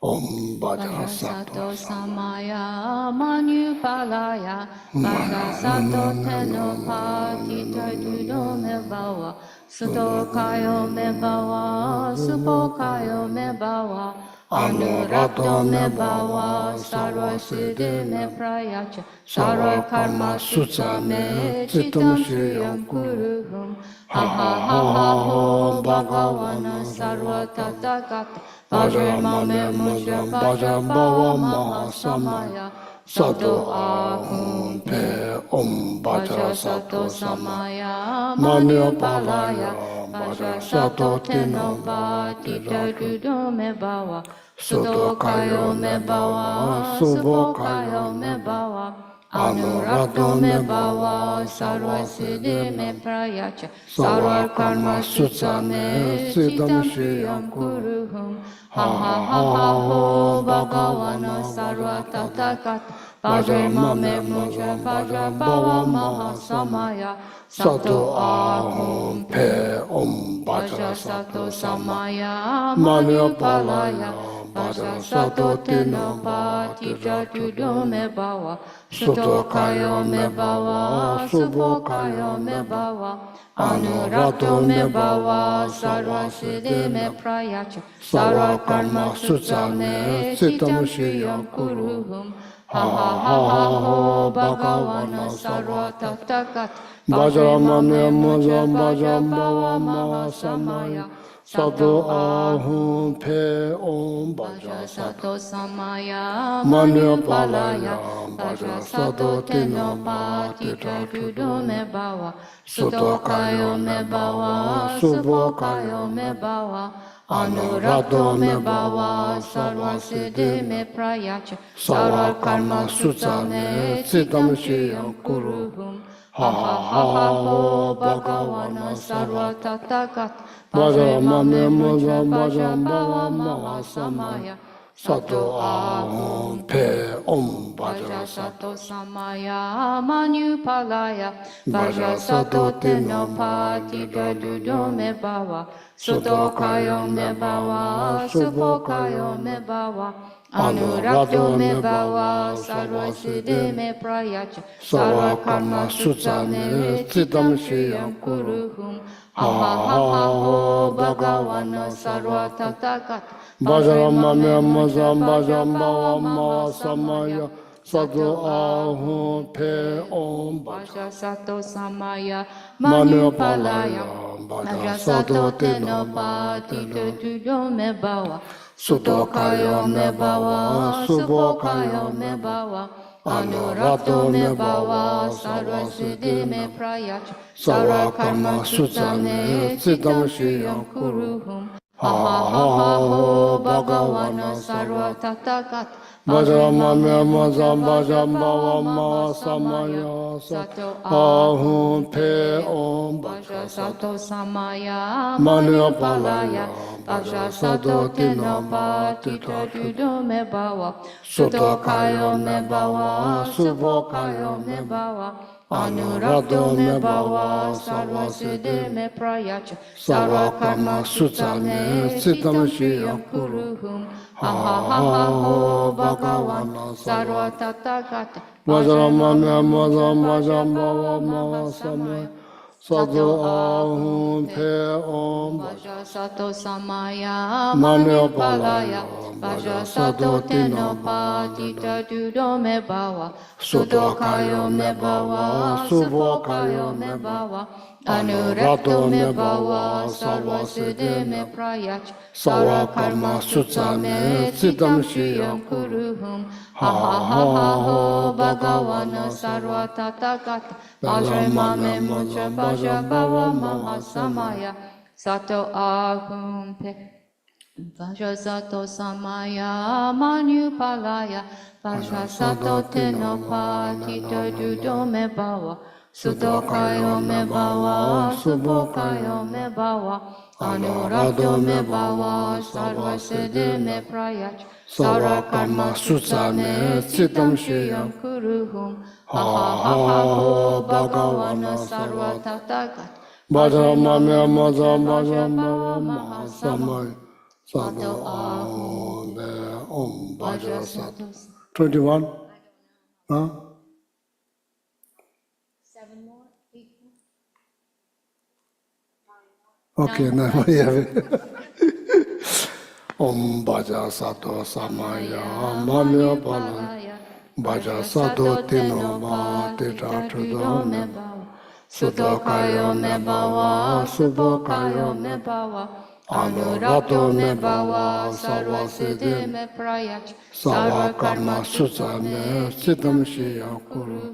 Om Bhaja Sato Samaya Manupalaya Bhaja Sato Tenopa Tita Dudo Me Bhava Suto Kayo Me Bhava Supo Kayo Me Bhava Anurato Me Bhava Sarva Siddhi Me Prayacha Sarva Karma Sutta Me Citam Shriyam Kuruhum. Ha ha ha ha ho Bhagavana Sarva Tathagata Vajrema me mudra bhaja bhava maha samaya sato ahum Pe Om Bhaja Bhaja sato Sato samaya Manupalaya manupalaya Bhaja sato tenopa tita dudo me bhava suto kayo me bhava supo kayo me bhava Anurakto me bhava sarva siddhi me prayacha sarva karma sutta me citam shriyam kuruhum. Ha ha ha ha ho bhagavana sarva tathagata vajrema me mudra bhaja bhava maha samaya sato ahum. Pe Om Bhaja Bhaja sato samaya manupalaya Bhaja sato tenopa tita dudo me bhava suto kayo me bhava supo kayo me bhava Anurakto me bhava sarva siddhi me prayacha sarva karma sutta me citam shriyam kuruhum. Ha ha ha ha ho bhagavana sarva tathagata vajrema me mudra bhaja bhava maha samaya sato Ahum Pe Om Bhaja Bhaja sato samaya manupalaya Bhaja sato tenopa tita dudo me bhava suto kayo me bhava supo kayo me bhava Anurakto me bhava sarva siddhi me prayacha sarva karma sutta me citam shriyam kuruhum. Ha ha ha ha ho bhagavana sarva tathagata vajrema me mudra bhaja bhava maha samaya sato ahum. Pe Om Bhaja sato samaya manupalaya Bhaja sato tenopa tita dudo me bhava suto kayo me bhava supo kayo me bhava Anurakto me bhava sarva siddhi me prayacha sarva karma sutta me citam shriyam kuruhum. Ha ha ha ha ho bhagavana sarva tathagata Vajrama me mudra bhaja bhava maha samaya sato ahum Pe Om Bhaja sato samaya manupalaya Bhaja sato tenopa tita dudo me bhava suto kayo me bhava supo kayo me bhava Anurakto me bhava sarva siddhi me prayacha sarva karma sutta me citam shriyam kuruhum. Ha ha ha ha ho bhagavana sarva tathagata Vajrama me mudra bhaja bhava maha samaya sato ahum Pe Om Bhaja sato samaya Manupalaya Bhaja sato tenopa tita dudo me bhava suto kayo me bhava supo kayo me bhava Anurakto me bhava sarva siddhi me prayacha sarva karma sutta me citam shriyam kuruhum. Ha ha ha ha ho bhagavana sarva tathagata Vajrama me mudra bhaja bhava maha samaya sato ahum Pe Om Bhaja sato samaya manupalaya Bhaja sato tenopa tita dudo me bhava suto kayo me bhava supo kayo me bhava Anurato me bhava sarva siddhi me prayach Sara karma sutta me siddham shiyam kuruhum Ha ha ha ha ho bhagavana sarva tathagata Vajrama me mocha bhaja bhava mahasamaya Sato ahum pe Vajrasato samaya manupalaya Vajrasato tenopatita judo me bhava Sudokayo me bhava, Subokayo me bhava, Anurado me bhava, Sarva siddhi me prayach, Sara karma sutta me siddham shiyam kuruhum, Ha ha ha ha ho bhagavana sarva tathagat, Bhajama me maza bhajama mahasamay, Sato ahum me om Vajrasato. 21. Huh? 7 more, 8 more. Okay, now we have it. Om Bhaja Sato Samaya Manya Pala Bhaja Sato Tino Ma Tita Tudo Me Sudokayo Me Bhava Subokayo Me Bhava Anurato Me Bhava Sarva Siddhi Me Prayach Sarva Karma Sutta Me Siddham Shiyam Kuru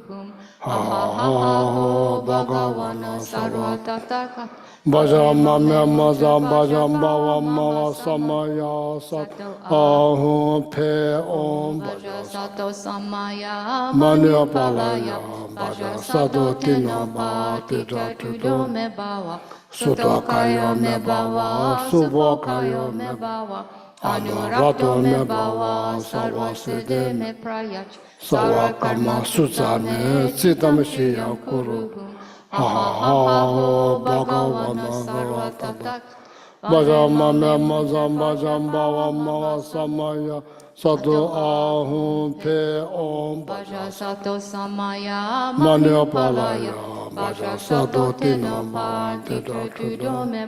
Ha ha ha ha Bhagavana Sarva Tathagat Bhajama me maza bhajam bhava mava samaya sat ahum pe om Bhaja sato samaya manya manupalaya palaya Bhaja bhaja sato sadho teno tinoma patita tita tudo tudo me bhava Sudokayo Sudokayo me me bhava bhava Subokayo subokayo me me bhava Anurato Anurato me me bhava bhava Sarva sarva siddhi me siddhi prayach Sarva Sarva karma karma sutta sutta me me siddham chitam shiyam shiyam kuru kuruhum Ha Ha ha ha ha ha ho ha bhagavana bhagavana sarva bhava tatak Bhajama me mazam bhajam bhava mava samaya sadhu ahum pe om Bhaja bhaja sato samaya manya manupalaya palaya Bhaja bhaja sato sadhu tenoma tinoma tita tita tudo tudo me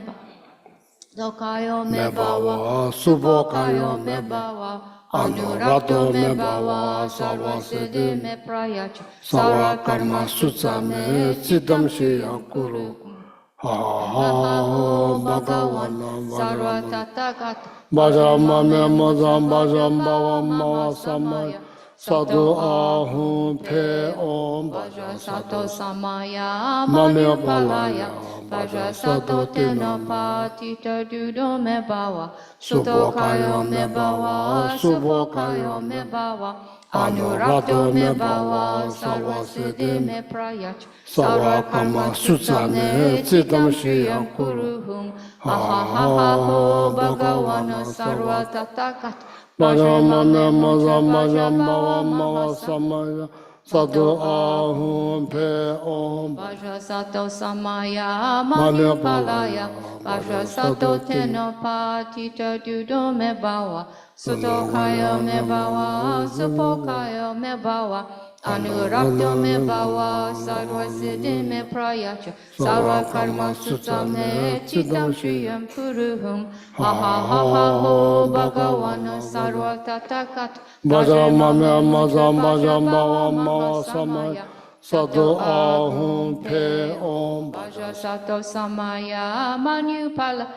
Dokayo me me bhava bhava Subokayo subokayo me me bhava Anurato anurato me me bhava bhava Sarva sarva siddhi siddhi me prayach sarva Sarva karma karma sutta sutta me me siddham chitam shiyam shiyam kuru kuru ha Ha ha ho ha bhagavan bhagavana Sarva bhajama tathagat Bhajama me mocha mazam bhajam bhava bhajava mava samaya mahasamaya sadhu Sato ahum ahum pe pe om Bhaja bhaja sato sadhu samaya manya manupalaya palaya Bhaja bhaja sato sadhu tinama tenopatita judo me bhava subokayo Sudokayo me me bhava bhava subokayo Subokayo me me bhava anurato Anurato me me bhava bhava Sarva sarva siddhi siddhi me prayach sarva Sarva karma karma sutta sutta me me siddham chitam shiyam shiyam kuru kuruhum ha Ha ha ha ha ho ha bhagavana bhagavana sarva sarva tathagat Bhajama Bhajama me me mocha mazam bhajam bhava bhajabhava mava mahasa samaya sadhu Sato ahum ahum pe om Bhaja sato samaya manya manupalaya palaya Bhaja bhaja sato sadhu tin tenopatita judo me bhava Sudokayo Anurata me bhava Supokayo me bhava Anurakto me bhava Sarva siddhi me prayacha Sarva karma sutta me chitam shiyam kuruhum Ha ha ha ha ho bhagavana sarva tathagat Bhajama me mocha mazam bhajam bhajabhava bhava mava samaya mahasamaya sadhu Sato ahum ahum pe pe om Bhaja bhaja sato samaya manupala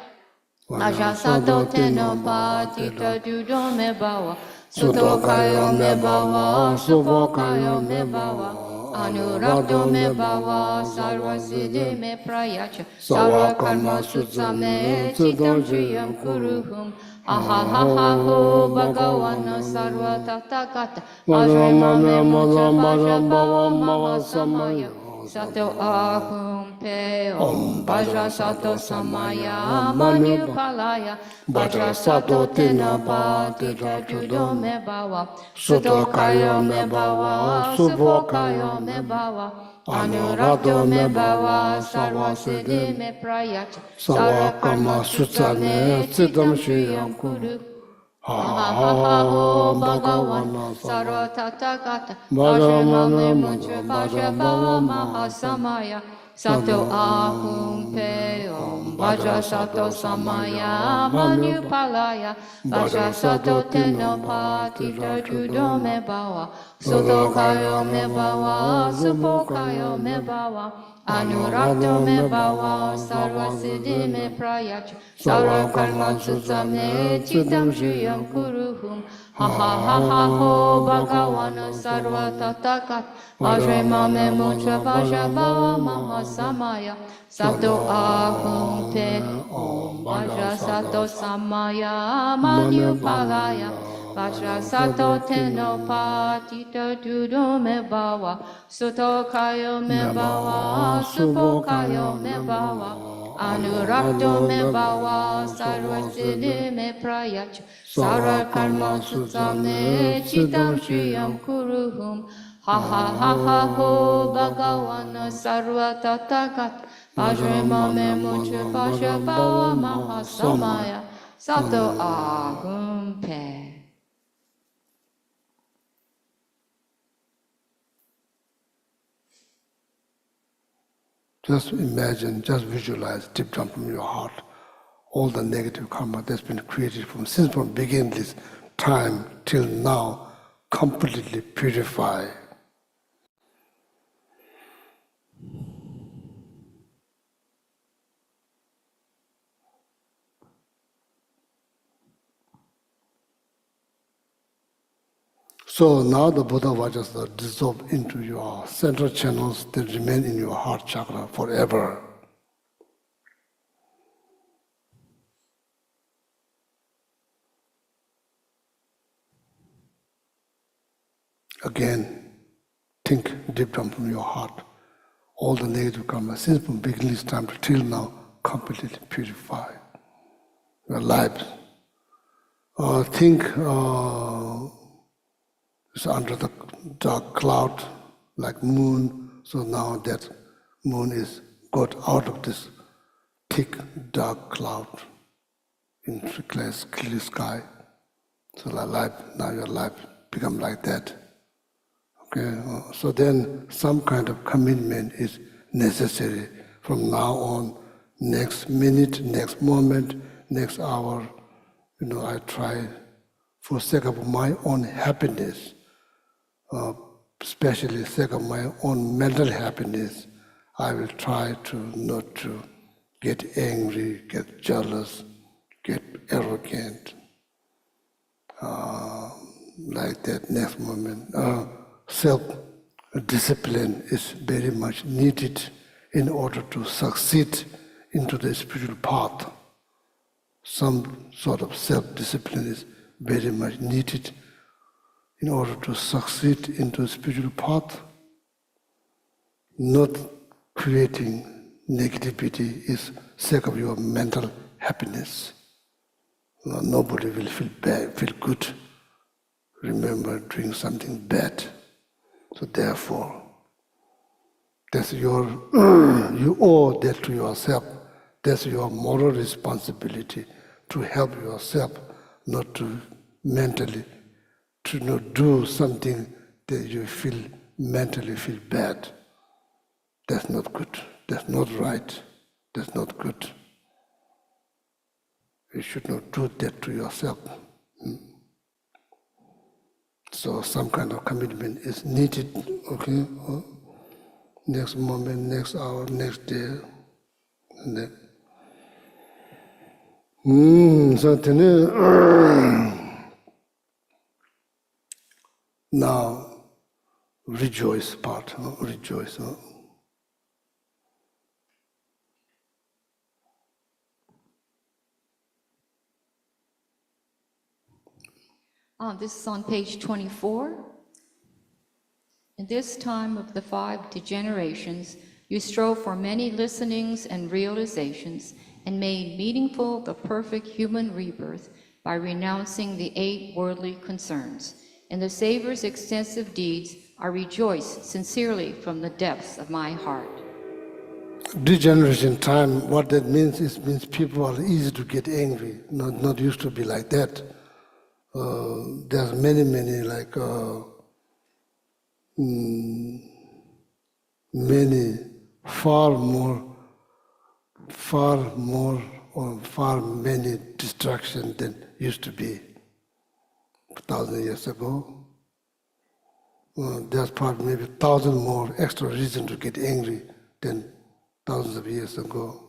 bhaja Bhaja sato sadhu tinoma tenopatita tita judo me bhava sudokayo Sudokayo me me bhava bhava subokayo Supokayo me me bhava bhava Anurakto anurado me me bhava bhava Sarva sarva siddhi siddhi me prayacha sarva Sarva karma karma sutta sutta me me siddham chitam shiyam shiyam kuru kuruhum Ha ha ha ha ha ho bhagavana sarva bhagavana tathagata Ajrama me Bhajama mocha mazam bhajam bhava bhajabhava mava mahasamaya samaya Sato sadhu ahum pe Om om Bhaja Bhaja Sato sato Samaya samaya Manya manupalaya Bhaja Bhaja Sato sato Tinaba tenopatita judo Tita me bhava Sudokayo Sudokayo me me bhava bhava Subokayo Supokayo me me bhava Anurakto Anurado me me bhava bhava Sarva siddhi Sarvasiddhi me prayach Sara karma Sarvakarma sutta Sutsame me Siddham chitam shiyam Shiyam Kuru kuru Ha Ha ha ha ha ho ha bhagavan Bhagavana Sama sarva tathagata Bhajama Ajrama me me mocha Bhajam Bhava bhajabhava Mahasam mahasamaya Sato ahum pe om Vajra sato samaya manupalaya Vajra sato tenopa tita judo me bawa Soto kayo me bawa Supo kayo me bawa Anurakto me bawa Sarva siddhi me prayach Sarva karma sutta me chitam shriyam kuruhum Ha ha ha ha ho Bhagavana sarva tatakat Vajrema me mocha vaja bhava maha samaya Sato ahum te om Vajra sato samaya manupalaya Vajra sato tenopa tita judo me bawa Soto kayo me bawa Supo kayo me bawa Anurakto me bawa Sarva siddhi me prayach Sarva karma sutta me chitam shriyam kuruhum Ha ha ha ha ho Bhagavana sarva tatakat Vajrema me mocha vaja bhava maha samaya Sato ahum pe. Just imagine, just visualize deep down from your heart all the negative karma that's been created since from beginning this time till now, completely purify. So now the Buddha Vajras are dissolved into your central channels that remain in your heart chakra forever. Again, think deep down from your heart. All the negative karma, since from beginning time till now, completely purify your life. Think it's under the dark cloud, like moon. So now that moon is got out of this thick, dark cloud into clear sky. So now your life become like that. Okay, so then some kind of commitment is necessary from now on, next minute, next moment, next hour. I try for sake of my own happiness, especially sake of my own mental happiness, I will try to not to get angry, get jealous, get arrogant, like that next moment. Self-discipline is very much needed in order to succeed into the spiritual path. Some sort of self-discipline is very much needed in order to succeed into the spiritual path. Not creating negativity is sake of your mental happiness. Nobody will feel bad, feel good. Remember doing something bad. So therefore, that's you owe that to yourself. That's your moral responsibility to help yourself not to mentally, to not do something that you mentally feel bad. That's not good. That's not right. That's not good. You should not do that to yourself. So some kind of commitment is needed, okay? Next moment, next hour, next day. And then. So now, rejoice part, rejoice. This is on page 24. In this time of the 5 degenerations, you strove for many listenings and realizations and made meaningful the perfect human rebirth by renouncing the 8 worldly concerns. In the Savior's extensive deeds, I rejoice sincerely from the depths of my heart. Degeneration time, what that means means people are easy to get angry, not used to be like that. There's many many far more or far many distractions than used to be 1,000 years ago. There's probably maybe 1,000 more extra reasons to get angry than thousands of years ago.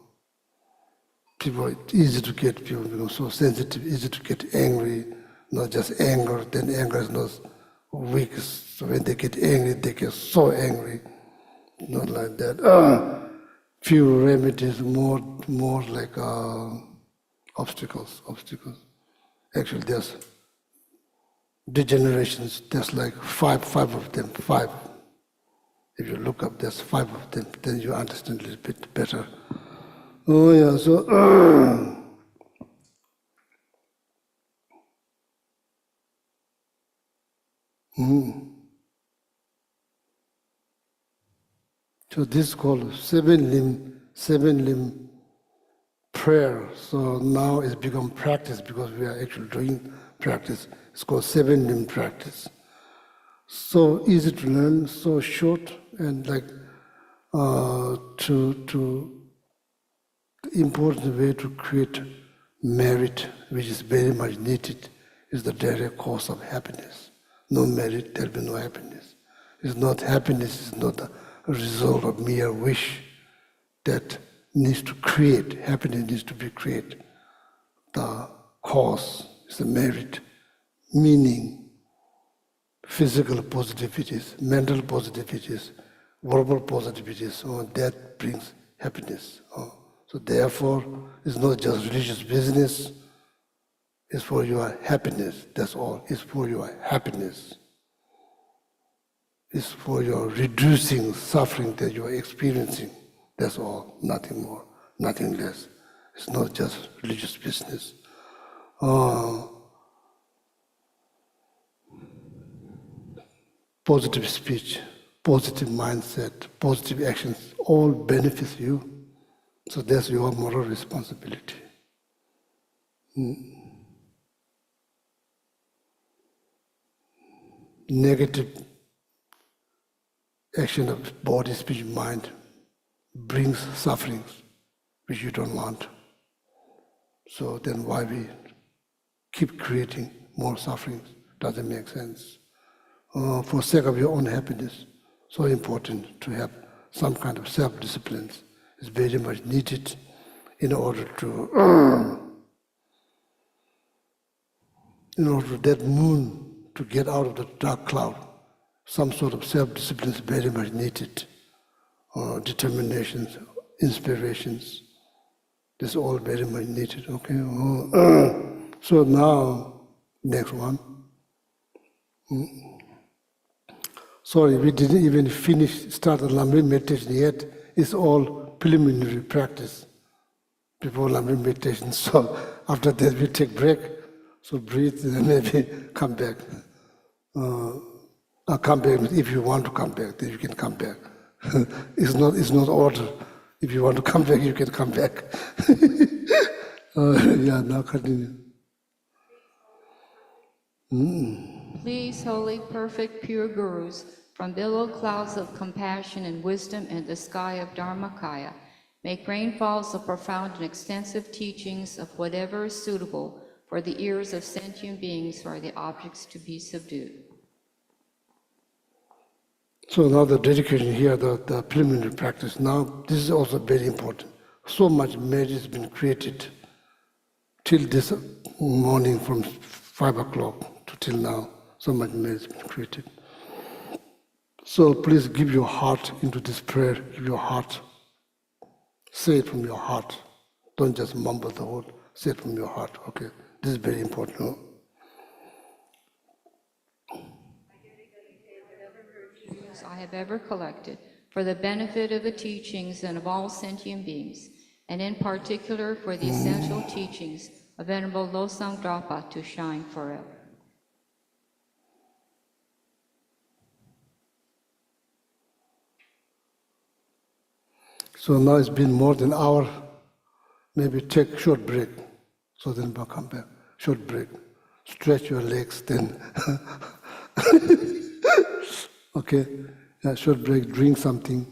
People, it's easy to get, people become so sensitive, easy to get angry, not just anger, then anger is not weak. So when they get angry, they get so angry. Not like that. Few remedies, more like obstacles. Actually, there's degenerations. There's like five of them. Five. If you look up, there's 5 of them. Then you understand a little bit better. Oh yeah. So. So this is called seven limb prayer. So now it's become practice because we are actually doing practice. It's called 7 limb practice. So easy to learn, so short, and like to important way to create merit, which is very much needed, is the direct cause of happiness. No merit, there'll be no happiness. It's not happiness, it's not a result of mere wish that needs to create. Happiness needs to be created. The cause is the merit, meaning, physical positivities, mental positivities, verbal positivities, so that brings happiness. So therefore, it's not just religious business, it's for your happiness, that's all. It's for your happiness. It's for your reducing suffering that you are experiencing. That's all, nothing more, nothing less. It's not just religious business. Positive speech, positive mindset, positive actions, all benefit you. So that's your moral responsibility. Negative action of body, speech, mind brings sufferings which you don't want. So then why we keep creating more sufferings? Doesn't make sense. For sake of your own happiness, so important to have some kind of self-discipline. It's very much needed in order that moon to get out of the dark cloud. Some sort of self-discipline is very much needed. Determinations, inspirations, this is all very much needed, okay? So now, next one. Sorry, we didn't even start the lamrim meditation yet. It's all preliminary practice before lamrim meditation. So after that we take break. So breathe and maybe come back. Come back if you want to come back, then you can come back. It's not order. If you want to come back, you can come back. Yeah, now continue. Please, holy, perfect, pure gurus, from billow clouds of compassion and wisdom in the sky of Dharmakaya, make rainfalls of profound and extensive teachings of whatever is suitable for the ears of sentient beings or the objects to be subdued. So now the dedication here, the preliminary practice. Now this is also very important. So much merit has been created till this morning from 5 o'clock to till now. So much merit has been created. So please give your heart into this prayer. Give your heart. Say it from your heart. Don't just mumble the word. Say it from your heart. Okay. This is very important. No? I have ever collected for the benefit of the teachings and of all sentient beings, and in particular for the essential teachings of Venerable Tsongkhapa to shine forever. So now it's been more than an hour. Maybe take a short break. So then we'll come back. Short break. Stretch your legs then. Okay, short break, drink something,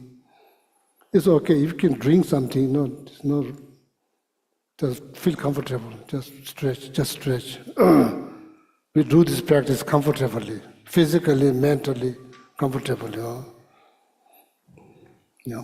It's okay. If you can drink something, just feel comfortable. Just stretch. We do this practice comfortably, physically, mentally, comfortably. Yeah.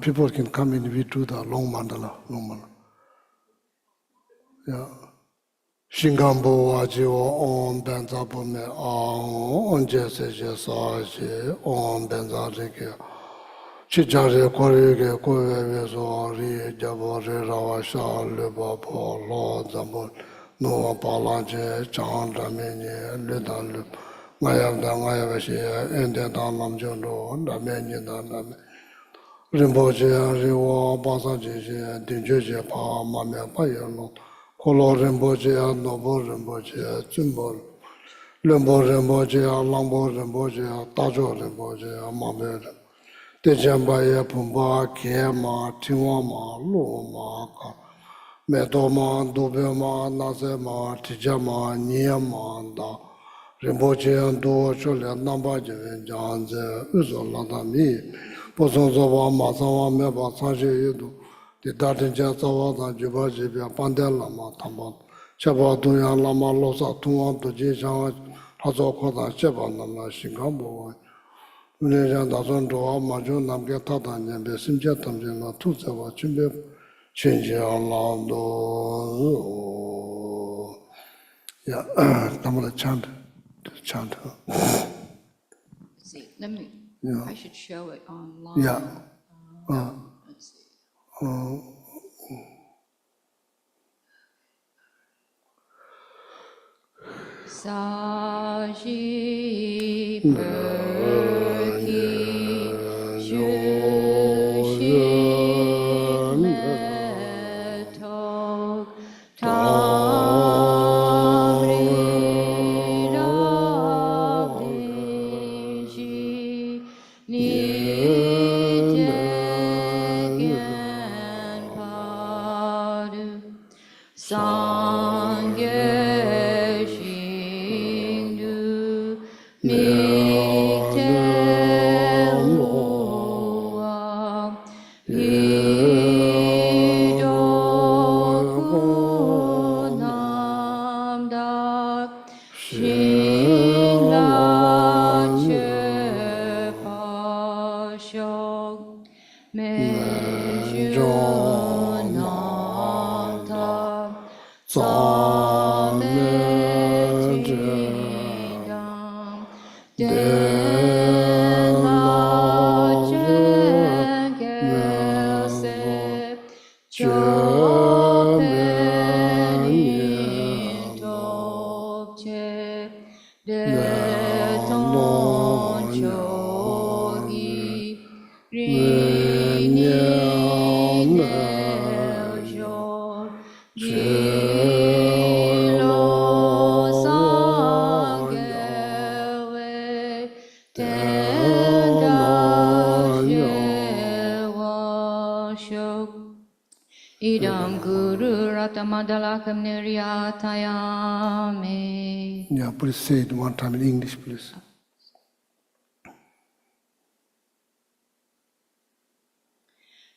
People can come in, we do the long mandala. Yeah. Shingambo ajiwa on benza pome on jese jesaje on benza reke. Chijare korege kowe so ri jabore rawasha le babo lo zambo no palaje chanda menye le dan le ngayam da ngayavashe ende dan namjo no da menye dan Rinpoche riwa basa jeje dinjeje pa mame pa yano kolo rinpoche nobo rinpoche zimbo lembo rinpoche langbo rinpoche tajo rinpoche mame dechenpa ye pumpa kye ma tingwa ma lo ma ka meto ma dobe ma nase ma tija ma nye ma da rinpoche do chole namba jewe janze uzo lada mi Poson Zawa, Masawa, Meba, Sanche Yudu, the Datinja Zawa, and Juba Jibia, Pandela, Tamban, Chaba Duyan Lama Losa, Tuan, to Jishan, Hazokota, Cheba, Nama, Shingambo, Unejan Dazon Doa, Majo, Namga Tata, Nembe, Simja Tamjana, Tuzawa, Chimbe, Change Alando. Yeah, I'm going to chant. See, let me, Yeah. I should show it online. Yeah. Let's see. Saji perki shushi metok tamri rabdiji nitegen padu sangye Idam Guru Ratamadalakam Niryatayame. Yeah, please say it one time in English, please.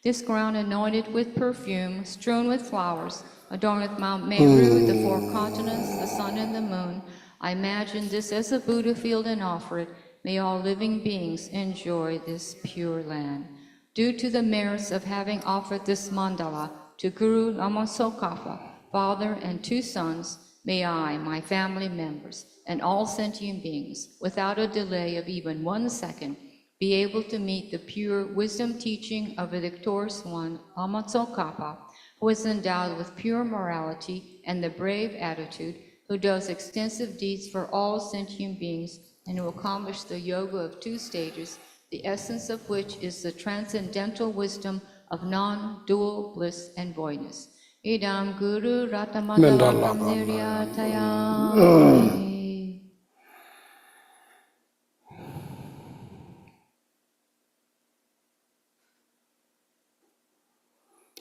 This ground anointed with perfume, strewn with flowers, adorned with Mount Meru, the four continents, the sun and the moon. I imagine this as a Buddha field and offer it. May all living beings enjoy this pure land. Due to the merits of having offered this mandala to Guru Lama Tsongkhapa, father and 2 sons, may I, my family members, and all sentient beings, without a delay of even 1 second, be able to meet the pure wisdom teaching of the victorious one, Lama Tsongkhapa, who is endowed with pure morality and the brave attitude, who does extensive deeds for all sentient beings, and who accomplished the yoga of 2 stages, the essence of which is the transcendental wisdom of non-dual bliss and voidness. Idam Guru Ratamadalakam Niryatayami.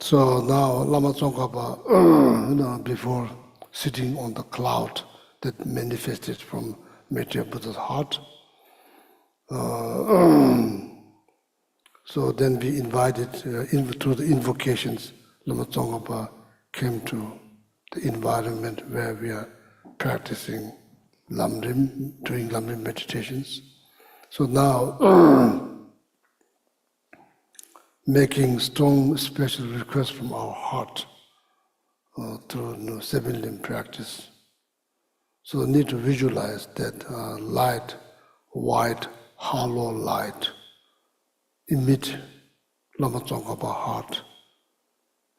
So now Lama Tsongkhapa, before sitting on the cloud that manifested from Metteyya Buddha's heart, so then we invited, through the invocations, Lama Tsongkhapa came to the environment where we are practicing lamrim, doing lamrim meditations. So now, making strong special requests from our heart through 7 limb practice. So need to visualize that light, white, hollow light emit Lama Tsongkhapa heart,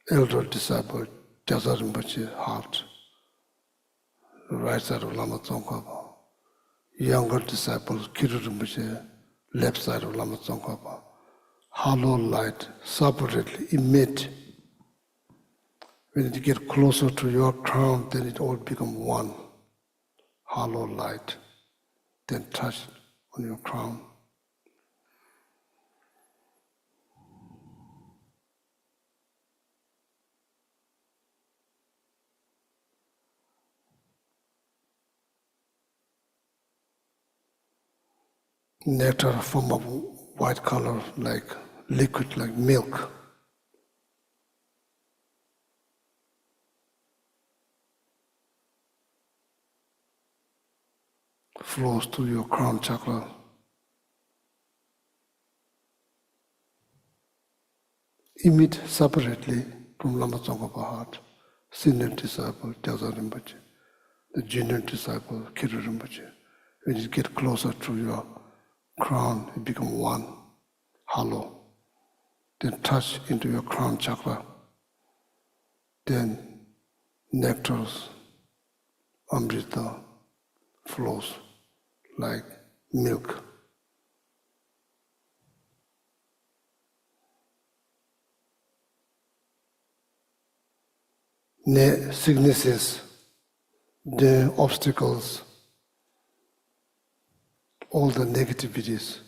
elder disciple Gyaltsab Rinpoche heart, right side of Lama Tsongkhapa, younger disciple Kiru Rinpoche, left side of Lama Tsongkhapa. Hollow light separately emit. When it gets closer to your crown, then it all becomes one. Hollow light, then touch on your crown. Nectar form of white color, like liquid, like milk. Flows to your crown chakra. Emit separately from Lama Tsongkhapa heart, senior disciple Gyaltsab Rinpoche, the junior disciple Kiru Rinpoche. When you get closer to your crown, it becomes one, hollow. Then touch into your crown chakra. Then nectars, amrita flows like milk. Sicknesses, the obstacles, all the negativities,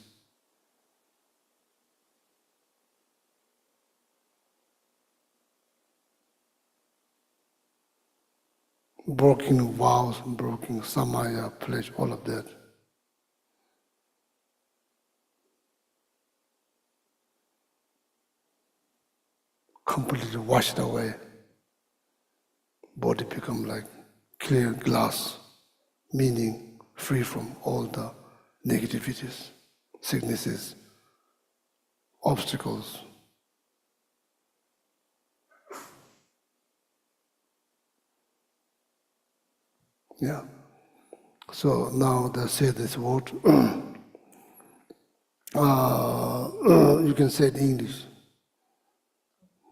broken vows, broken samaya, pledge, all of that. Completely washed away. Body become like clear glass, meaning free from all the negativities, sicknesses, obstacles. Yeah. So now they say this word. You can say it in English.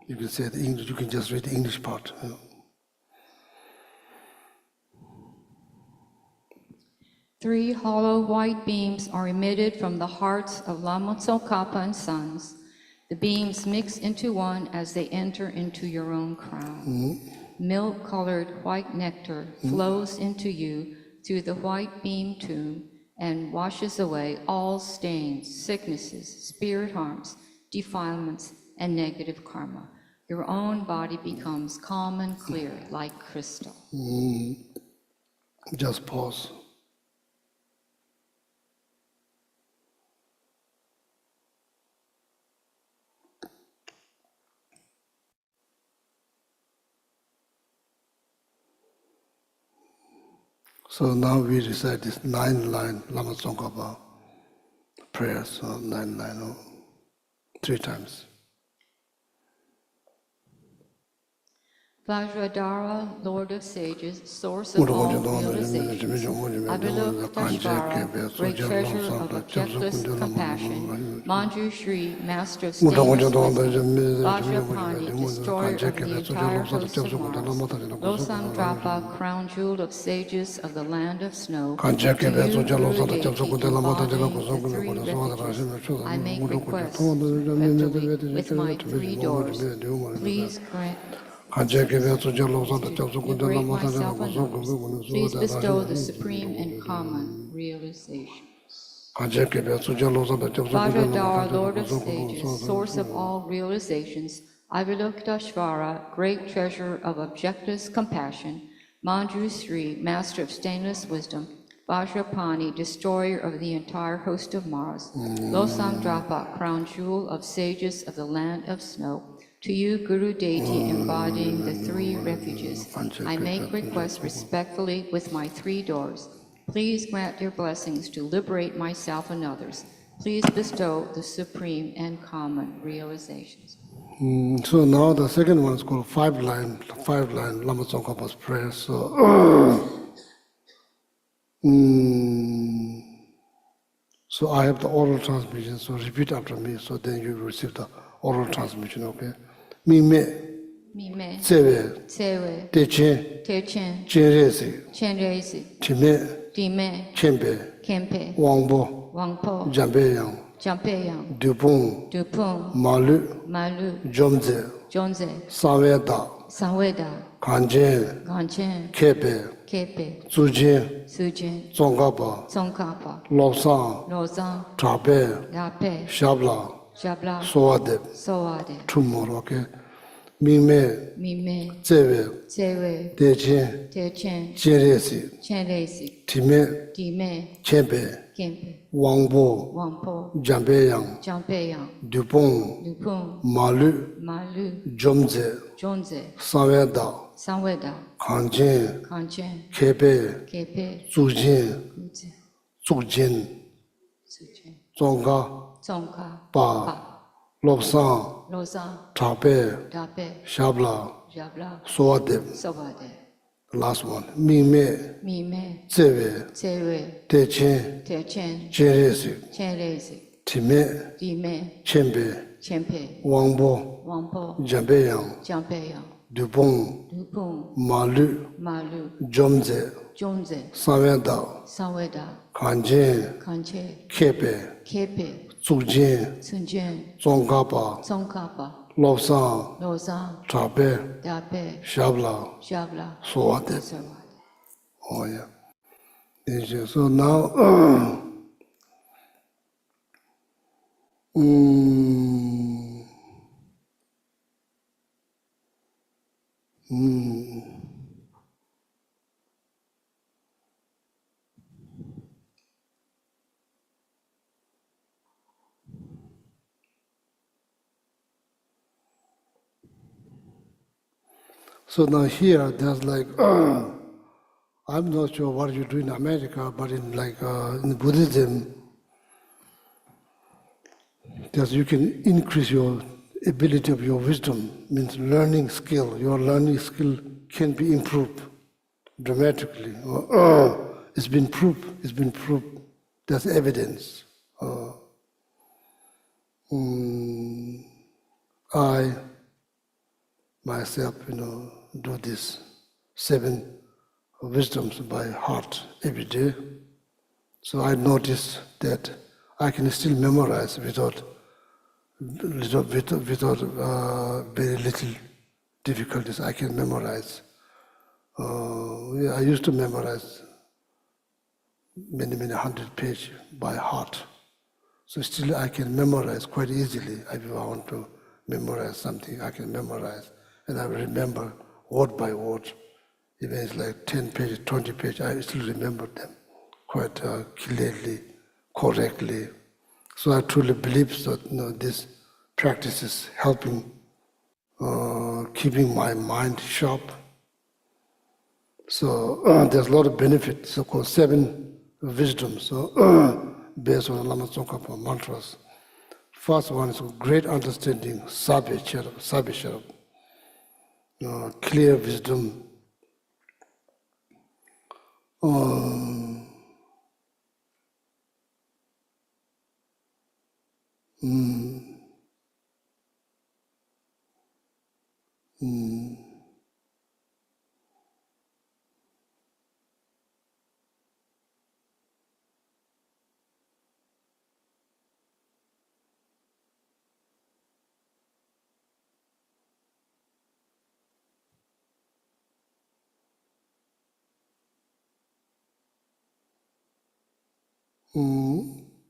You can say it in English. You can just read the English part. 3 hollow white beams are emitted from the hearts of Lama Tsongkhapa and sons. The beams mix into one as they enter into your own crown. Milk-colored white nectar flows into you through the white beam tomb and washes away all stains, sicknesses, spirit harms, defilements, and negative karma. Your own body becomes calm and clear like crystal. Just pause. So now we recite this 9-line Lama Tsongkhapa prayers, 9 line. 3 times. Vajradhara, Lord of Sages, source of all realizations, Avalokiteshvara, great treasure of objectless compassion, Manjushri, master of stainless wisdom, Vajrapani, destroyer of the entire host of Mars, Losamdrapa, crown jewel of sages of the land of snow, to you, Guru Deity, embodying the 3 refuges, I make requests respectively with my 3 doors. Please grant liberate myself and others. Please bestow the supreme and common realization. Vajradhara, Lord of Sages, source of all realizations, Avalokiteshvara, great treasure of objectless compassion, Manjusri, master of stainless wisdom, Vajrapani, destroyer of the entire host of Mars, Losamdrapa, crown jewel of sages of the land of snow, to you, Guru Deity, embodying the 3 refuges, I make request respectfully with my 3 doors. Please grant your blessings to liberate myself and others. Please bestow the supreme and common realizations. So now the second one is called 5-line Lama Tsongkhapa's prayer. So, so I have the oral transmission, so repeat after me, so then you receive the oral transmission, okay? Mime, Tsewe, Techen, Chenresi, Time, Kempe, Wangbo, Jampeyang, Dupung, Malu, Jomze, Saweda, Kanchen, Kepe, Sujin, Tsongkhapa, Lobsang, Trape, Shabla, Soade, 2 more, okay? Mime, Tsewe, Techen, Chenresi, Time, Kempe, Wangbo, Jampeyang, Dupung, Malu, Jomze, Saweda, Kanchen, Kepe, Sujin, Tsongkhapa, Lobsang, Trape, Shabla, Soade. Last one. Mime, Tsewe, Techen, Chenresi, Time, Kempe, Wangbo, Jampeyang, Dupung, Malu, Jomze, Saweda, Kanchen, Kepe, Sujin, Tsongkhapa, Lobsang, Trape, Shabla, Soade. Oh yeah. So now, so now here, there's like, I'm not sure what you do in America, but in in Buddhism, there's, you can increase your ability of your wisdom, means learning skill. Your learning skill can be improved dramatically. It's been proved. There's evidence. I myself, do this 7 wisdoms by heart every day. So I noticed that I can still memorize without very little difficulties. I can memorize. I used to memorize many 100 pages by heart. So still I can memorize quite easily. If I want to memorize something, I can memorize. And I remember word by word. Even it's like 10 pages, 20 pages, I still remember them quite clearly, correctly. So I truly believe that this practice is helping, keeping my mind sharp. So there's a lot of benefits, so-called 7 wisdoms, based on Lama Tsongkhapa mantras. First one is great understanding, sabesharam, clear wisdom,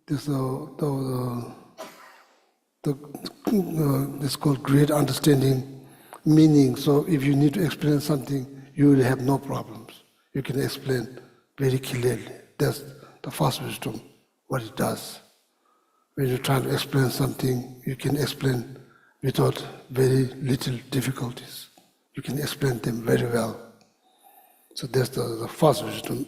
this this called great understanding, meaning. So if you need to explain something, you will have no problems. You can explain very clearly. That's the first wisdom, what it does. When you're trying to explain something, you can explain without very little difficulties. You can explain them very well. So that's the first wisdom.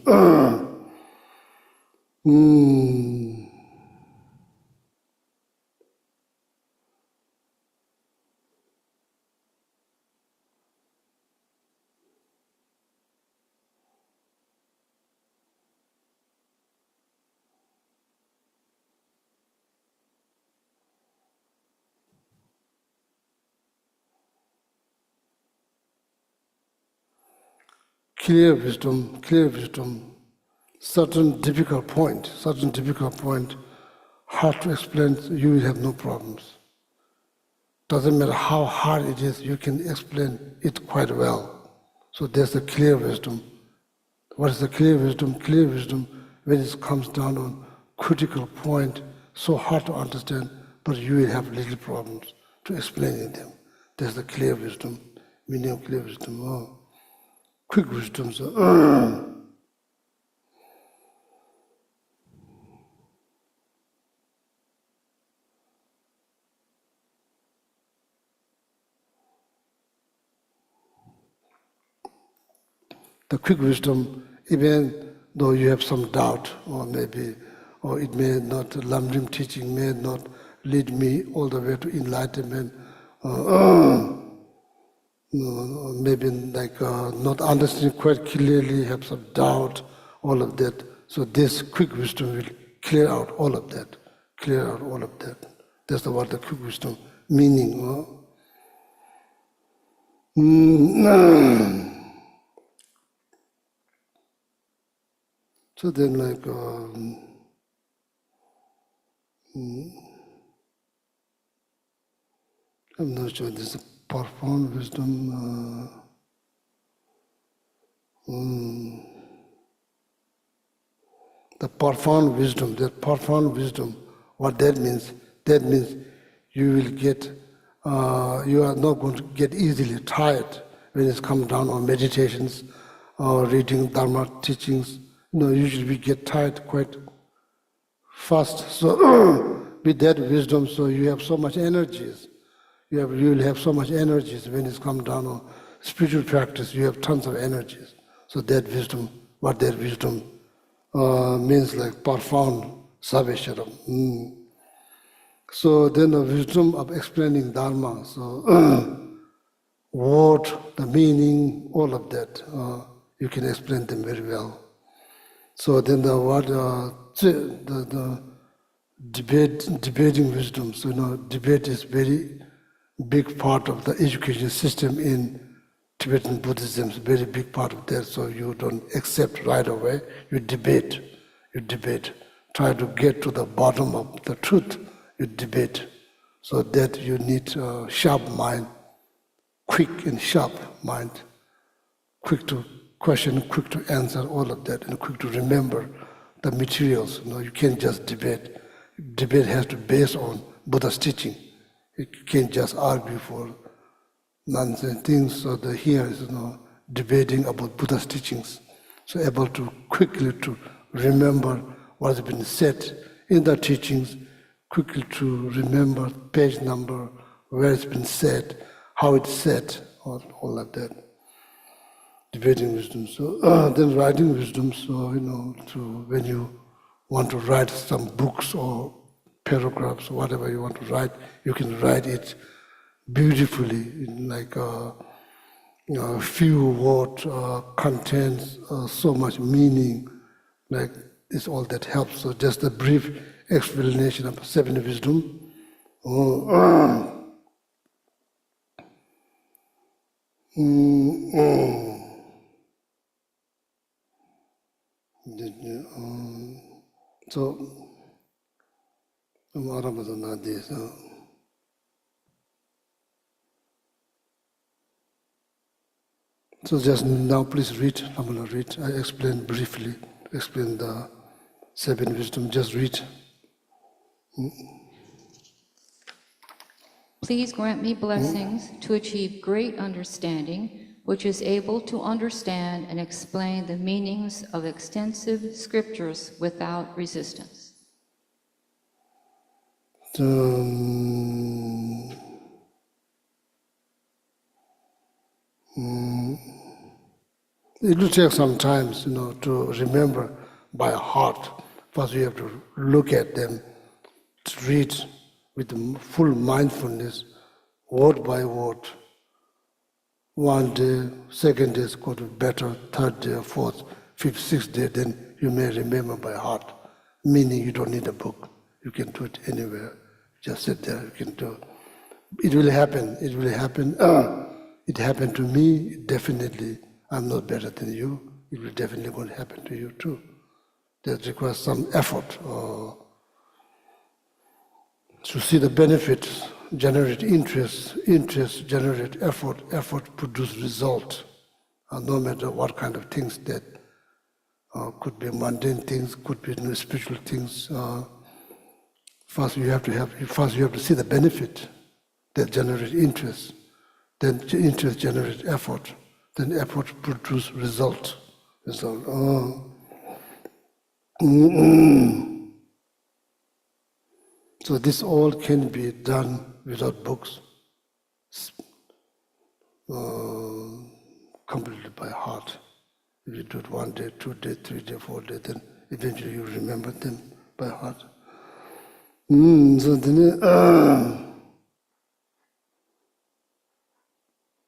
Clear wisdom, certain difficult point, hard to explain, you will have no problems. Doesn't matter how hard it is, you can explain it quite well. So there's the clear wisdom. What is the clear wisdom? Clear wisdom, when it comes down on critical point, so hard to understand, but you will have little problems to explaining them. There's the clear wisdom, meaning of clear wisdom. Oh. Quick wisdom. So, the quick wisdom, even though you have some doubt, or it may not, lamrim teaching may not lead me all the way to enlightenment, maybe like not understanding quite clearly, have some doubt, all of that. So this quick wisdom will clear out all of that. That's the word, the quick wisdom, meaning. So then like, I'm not sure this is profound wisdom. The profound wisdom, what that means you will get, you are not going to get easily tired when it comes down on meditations or reading Dharma teachings. Usually we get tired quite fast. So with that wisdom, so you have so much energies. You will have so much energies when it comes down on spiritual practice. You have tons of energies. So that wisdom, what that wisdom means, like profound sabesharam. So then the wisdom of explaining Dharma. So word, the meaning, all of that, you can explain them very well. So then the word, the debating wisdom. So debate is very big part of the education system in Tibetan Buddhism. It's a very big part of that. So you don't accept right away. You debate. Try to get to the bottom of the truth. You debate. So that you need a sharp mind, quick and sharp mind, quick to question, quick to answer, all of that, and quick to remember the materials. You can't just debate. Debate has to be based on Buddha's teaching. You can't just argue for nonsense things. So here is debating about Buddha's teachings. So able to quickly to remember what has been said in the teachings, quickly to remember page number, where it's been said, how it's said, all of that. Debating wisdom. So then writing wisdom. So to when you want to write some books or paragraphs, whatever you want to write, you can write it beautifully in like a few words, contains so much meaning, like it's all that helps. So just a brief explanation of seven wisdom. So, so just now, please read. I'm going to read. I explain briefly. Explain the seven wisdom. Just read. Please grant me blessings to achieve great understanding, which is able to understand and explain the meanings of extensive scriptures without resistance. It will take some time, to remember by heart. First, you have to look at them, to read with full mindfulness, word by word. One day, second day is going to be better, third day, fourth, fifth, sixth day, then you may remember by heart. Meaning you don't need a book. You can do it anywhere. Just sit there, you can do it. It will happen, it will happen. It happened to me, definitely. I'm not better than you. It will definitely going to happen to you too. That requires some effort to see the benefits, generate interest, interest generate effort, effort produce result. No matter what kind of things that could be mundane things, could be spiritual things. First you have to see the benefit that generate interest. Then interest generates effort. Then effort produce result. So this all can be done without books, completely by heart. If you do it 1 day, 2 days, 3 days, 4 days, then eventually you remember them by heart.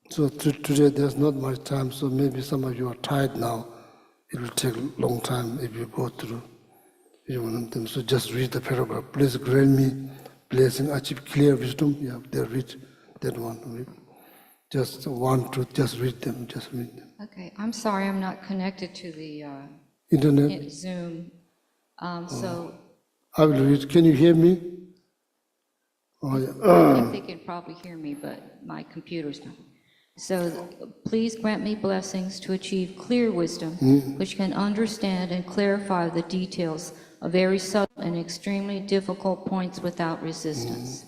So today there's not much time, so maybe some of you are tired now. It will take a long time if you go through each one of them. So just read the paragraph. Please grant me blessing, achieve clear wisdom. Yeah, they read that one. Just want to just read them, just read them. Okay, I'm sorry I'm not connected to the Internet? Zoom. So I will read. Can you hear me? Oh, yeah. I think they can probably hear me, but my computer's not. So please grant me blessings to achieve clear wisdom, which can understand and clarify the details of very subtle and extremely difficult points without resistance.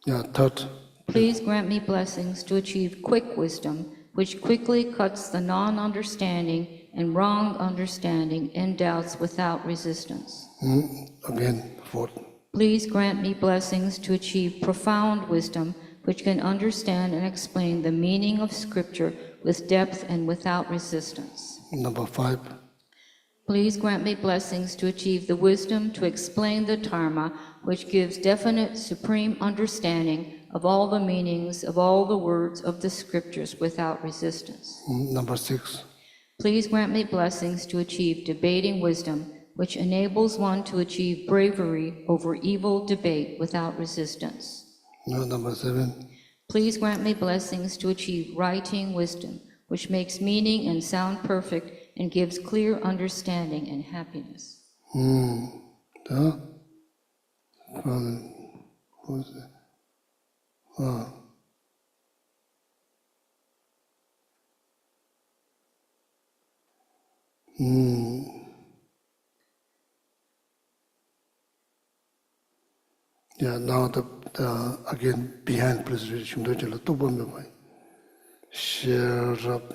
Yeah, third. Please grant me blessings to achieve quick wisdom, which quickly cuts the non-understanding and wrong understanding and doubts without resistance. Again, fourth. Please grant me blessings to achieve profound wisdom, which can understand and explain the meaning of Scripture with depth and without resistance. Number 5. Please grant me blessings to achieve the wisdom to explain the Dharma, which gives definite, supreme understanding of all the meanings of all the words of the Scriptures without resistance. Number 6. Please grant me blessings to achieve debating wisdom, which enables one to achieve bravery over evil debate without resistance. Number 7. Please grant me blessings to achieve writing wisdom, which makes meaning and sound perfect and gives clear understanding and happiness. Yeah, now again behind please read Shimdojala Tubame Bai. Sherab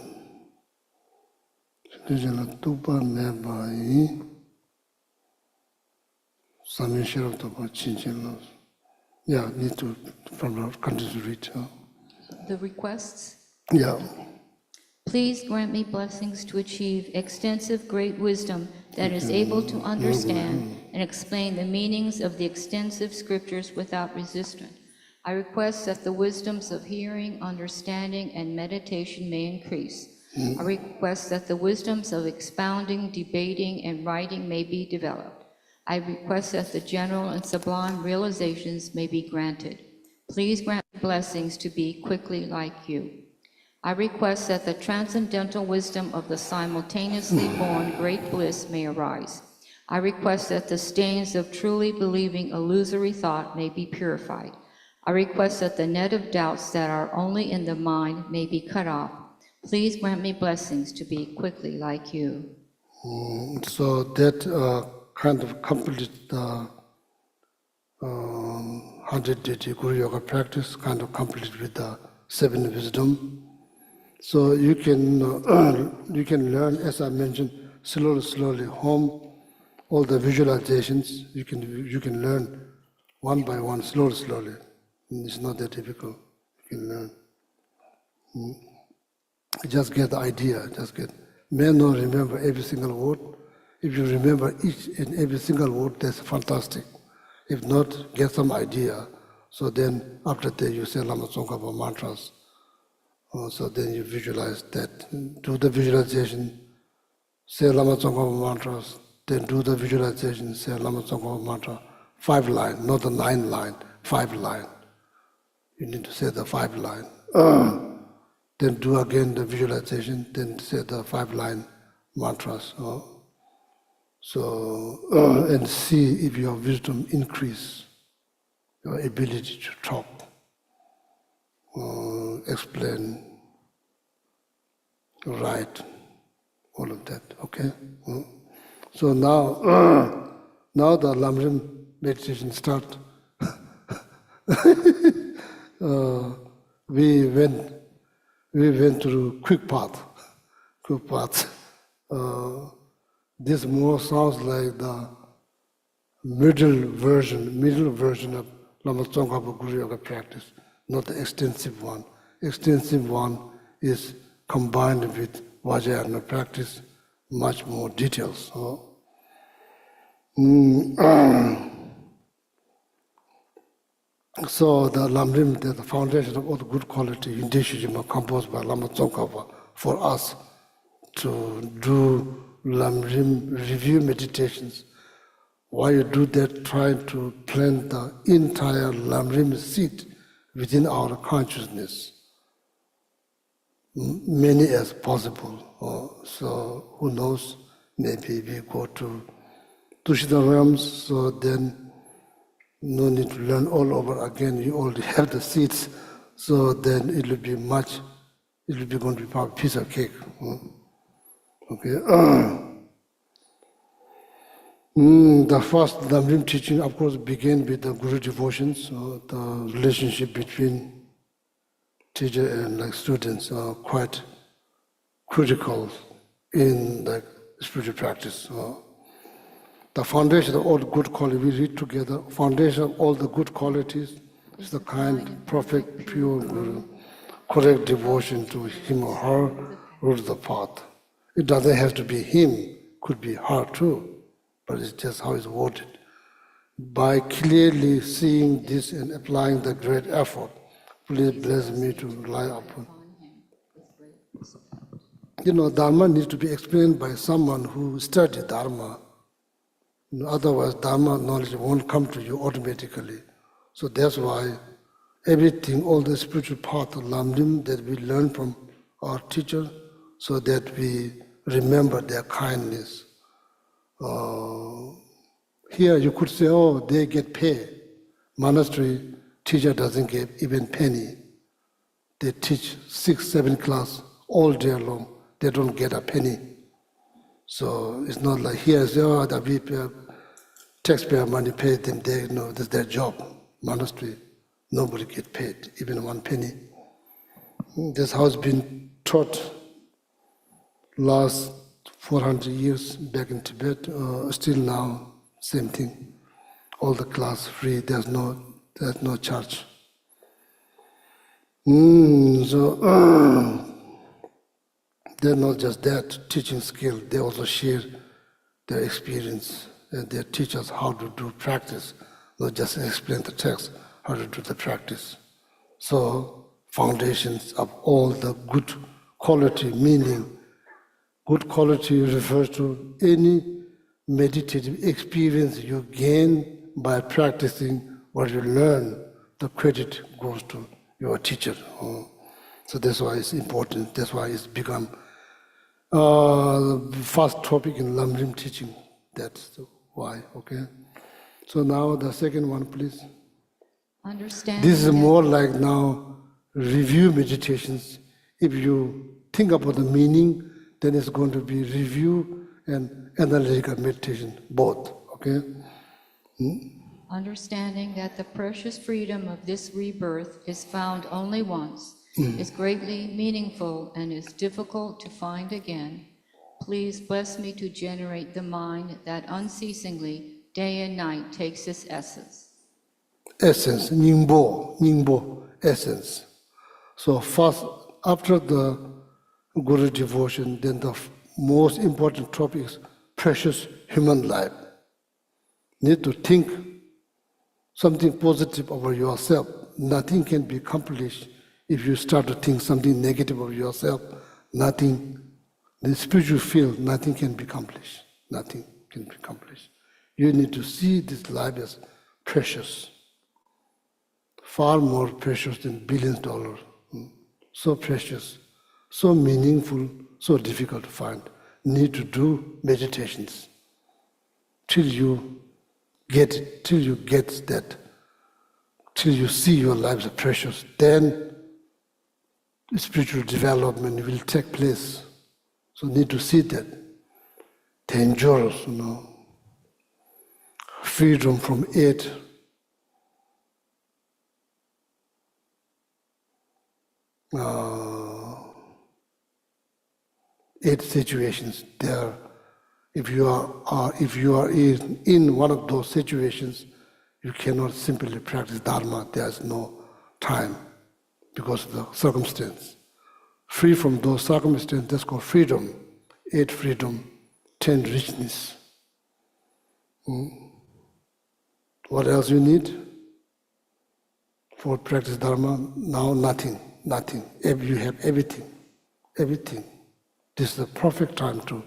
Shimdojala Tubame Bai. Sami Sherab Tuba Chinchin. Yeah, need to from our continue to read. The requests. Yeah. Please grant me blessings to achieve extensive great wisdom that is able to understand and explain the meanings of the extensive scriptures without resistance. I request that the wisdoms of hearing, understanding, and meditation may increase. I request that the wisdoms of expounding, debating, and writing may be developed. I request that the general and sublime realizations may be granted. Please grant blessings to be quickly like you. I request that the transcendental wisdom of the simultaneously born great bliss may arise. I request that the stains of truly believing illusory thought may be purified. I request that the net of doubts that are only in the mind may be cut off. Please grant me blessings to be quickly like you. So that kind of complete the 100-day Guru Yoga practice, kind of complete with the 7 wisdom. So you can learn, as I mentioned, slowly home, all the visualizations. You can learn one by one, slowly. It's not that difficult. You can learn. Just get the idea. May not remember every single word. If you remember each and every single word, that's fantastic. If not, get some idea. So then after that you say Lama Tsongkhapa mantras. So then you visualize that. Do the visualization, say Lama Tsongkhapa mantras, then do the visualization, say Lama Tsongkhapa mantra. 5 line, not the 9 line, 5 line. You need to say the 5 line. Then do again the visualization, then say the 5 line mantras. And see if your wisdom increase, your ability to talk, explain, write, all of that, okay? So now the lamrim meditation start. We went through quick path. This more sounds like the middle version of Lama Tsongkhapa Guru Yoga practice, not the extensive one. Extensive one is combined with Vajrayana practice, much more details. So the lamrim, the foundation of all the good quality in Deshijima composed by Lama Tsongkhapa for us to do lamrim review meditations. While you do that, trying to plant the entire lamrim seed within our consciousness, many as possible. So who knows, maybe we go to Tushita realms, so then no need to learn all over again. You already have the seeds, so then it will be going to be a piece of cake. Okay. The first lamrim teaching, of course, began with the Guru devotions. The relationship between teacher and students are quite critical in the spiritual practice. The foundation of all the good qualities, we read together, foundation of all the good qualities is the kind, perfect, pure Guru, correct devotion to him or her, rules the path. It doesn't have to be him, could be her too, but it's just how it's worded. By clearly seeing this and applying the great effort, please bless me to rely upon. Dharma needs to be explained by someone who studied Dharma. Otherwise, Dharma knowledge won't come to you automatically. So that's why everything, all the spiritual path of lamrim that we learn from our teacher, so that we remember their kindness. Here you could say, oh, they get paid. Monastery teacher doesn't get even penny. They teach 6, 7 class all day long. They don't get a penny. So it's not like here, the taxpayer money paid them. They know that's their job. Monastery, nobody get paid, even 1 penny. That's how it's been taught last 400 years back in Tibet. Still now, same thing. All the class free. There's no charge. They're not just that teaching skill. They also share their experience, and they teach us how to do practice, not just explain the text, how to do the practice. So, foundations of all the good quality, meaning good quality refers to any meditative experience you gain by practicing what you learn. The credit goes to your teacher. So that's why it's important. That's why it's become the first topic in lamrim teaching. That's why, okay? So now the second one, please. Understand. This is more like now review meditations. If you think about the meaning, then it's going to be review and analytical meditation, both, okay? Understanding that the precious freedom of this rebirth is found only once, is greatly meaningful and is difficult to find again, please bless me to generate the mind that unceasingly, day and night, takes its essence. Essence, Ningbo, essence. So first, after the Guru devotion, then the most important topic is precious human life. Need to think something positive about yourself. Nothing can be accomplished if you start to think something negative of yourself. Nothing, in the spiritual field, nothing can be accomplished. Nothing can be accomplished. You need to see this life as precious, far more precious than billions of dollars. So precious, so meaningful, so difficult to find. Need to do meditations till you get it, till you get that, till you see your lives are precious. Then spiritual development will take place. So need to see that. Dangerous, freedom from it. Eight situations there. If you are in one of those situations, you cannot simply practice Dharma. There's no time because of the circumstance. Free from those circumstances, that's called freedom. 8 freedom, 10 richness. What else you need for practice Dharma? Now nothing. You have everything. This is the perfect time to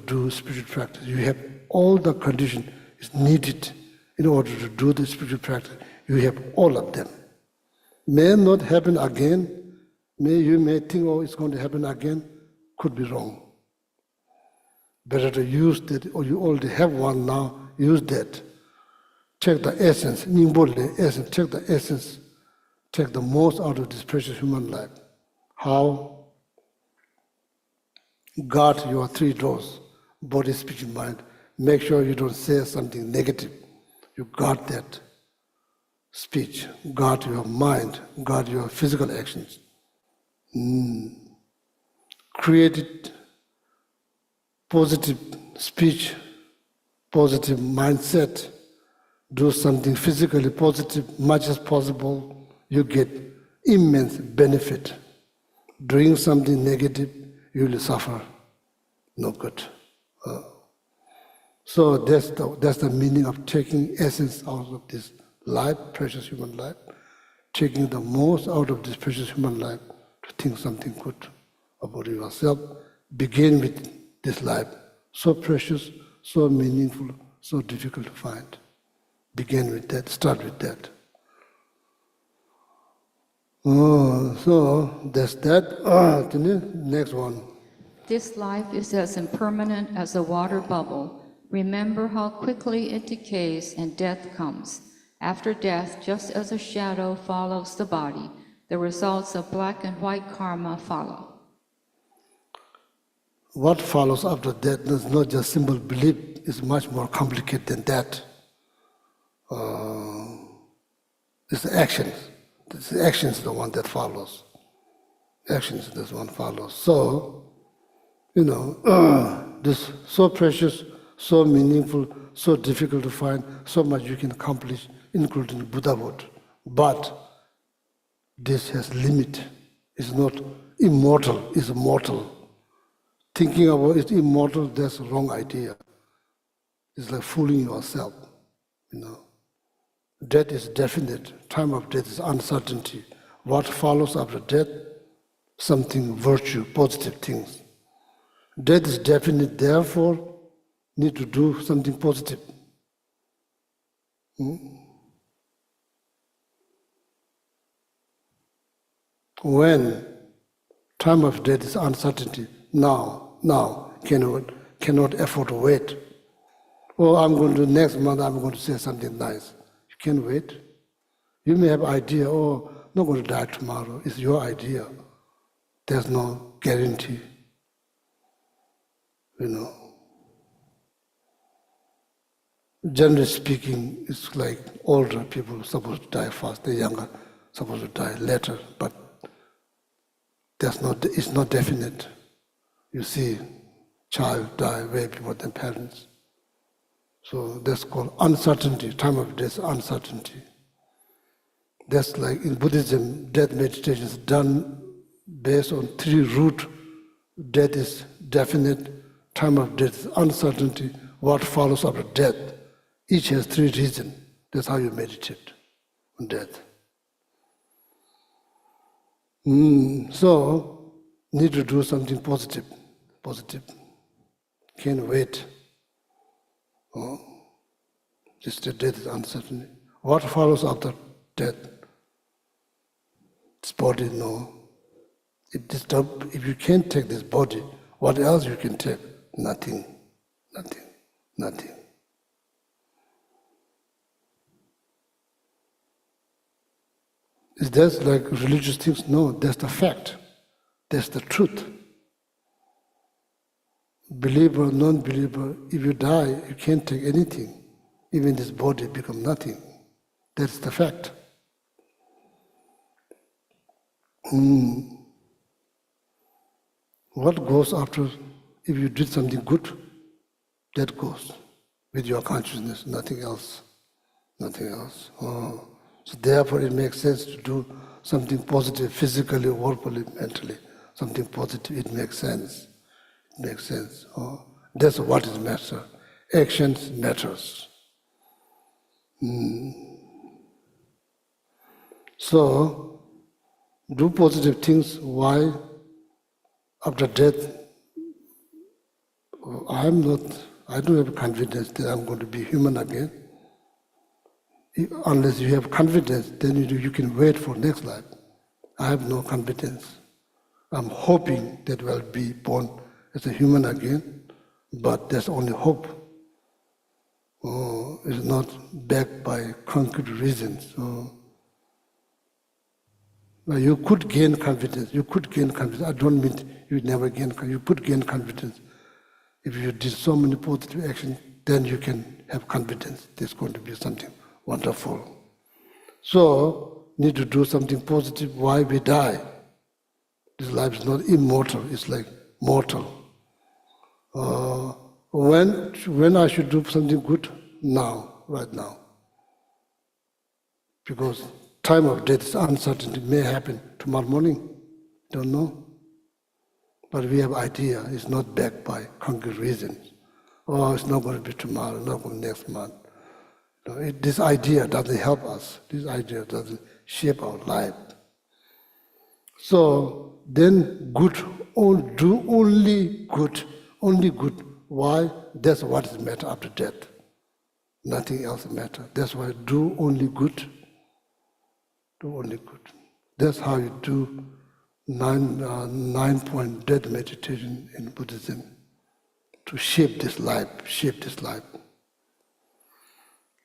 do spiritual practice. You have all the conditions is needed in order to do the spiritual practice. You have all of them. May not happen again. You may think, it's going to happen again. Could be wrong. Better to use that, or you already have one now, use that. Check the essence, check the essence. Take the most out of this precious human life. How? Guard your 3 doors, body, speech, and mind. Make sure you don't say something negative. You guard that speech, guard your mind, guard your physical actions. Create positive speech, positive mindset. Do something physically positive, much as possible. You get immense benefit. Doing something negative, you will suffer. No good. So that's the meaning of taking essence out of this life, precious human life, taking the most out of this precious human life to think something good about yourself. Begin with this life, so precious, so meaningful, so difficult to find. Begin with that, start with that. So that's that. Next one. This life is as impermanent as a water bubble. Remember how quickly it decays and death comes. After death, just as a shadow follows the body, the results of black and white karma follow. What follows after death is not just simple belief, it's much more complicated than that. It's the actions. The action is the one that follows. Action is this one follows. So, this so precious, so meaningful, so difficult to find, so much you can accomplish, including Buddhahood. But this has limit. It's not immortal, it's mortal. thinking about it's immortal, that's a wrong idea. It's like fooling yourself, you know. Death is definite. Time of death is uncertainty. What follows after death? Something virtue, positive things. Death is definite, therefore, need to do something positive. When time of death is uncertainty, now, cannot afford to wait. Oh, I'm going to, next month I'm going to say something nice. You can't wait. You may have idea, oh, I'm not going to die tomorrow. It's your idea. There's no guarantee, you know. Generally speaking, it's like older people supposed to die first, the younger supposed to die later, but it's not definite. You see, child die way before their parents. So that's called uncertainty, time of death, uncertainty. That's like in Buddhism, death meditation is done based on 3 root. Death is definite, time of death is uncertainty, what follows after death. Each has 3 reasons. That's how you meditate on death. So, need to do something positive. Can't wait. Just the death is uncertain. What follows after death? This body, no. If you can't take this body, what else you can take? Nothing. Is that like religious things? No, that's the fact. That's the truth. Believer, non-believer, if you die, you can't take anything. Even this body becomes nothing. That's the fact. What goes after, if you did something good, that goes with your consciousness, nothing else. So therefore it makes sense to do something positive, physically, verbally, mentally. Something positive, it makes sense. That's what is matter. Actions matters. So, do positive things. Why? After death, I don't have confidence that I'm going to be human again. Unless you have confidence, then you can wait for next life. I have no confidence. I'm hoping that we'll be born as a human again, but that's only hope. It's not backed by concrete reasons. You could gain confidence. I don't mean you never gain confidence. You could gain confidence. If you did so many positive actions, then you can have confidence. There's going to be something wonderful. So, need to do something positive. Why we die? This life is not immortal. It's like mortal. When I should do something good? Now, right now. Because time of death is uncertain. It may happen tomorrow morning. Don't know. But we have idea. It's not backed by concrete reasons. It's not going to be tomorrow, not going to be next month. This idea doesn't help us. This idea doesn't shape our life. So then do only good. Why? That's what is matter after death. Nothing else matters. That's why do only good. That's how you do 9-point death meditation in Buddhism. To shape this life.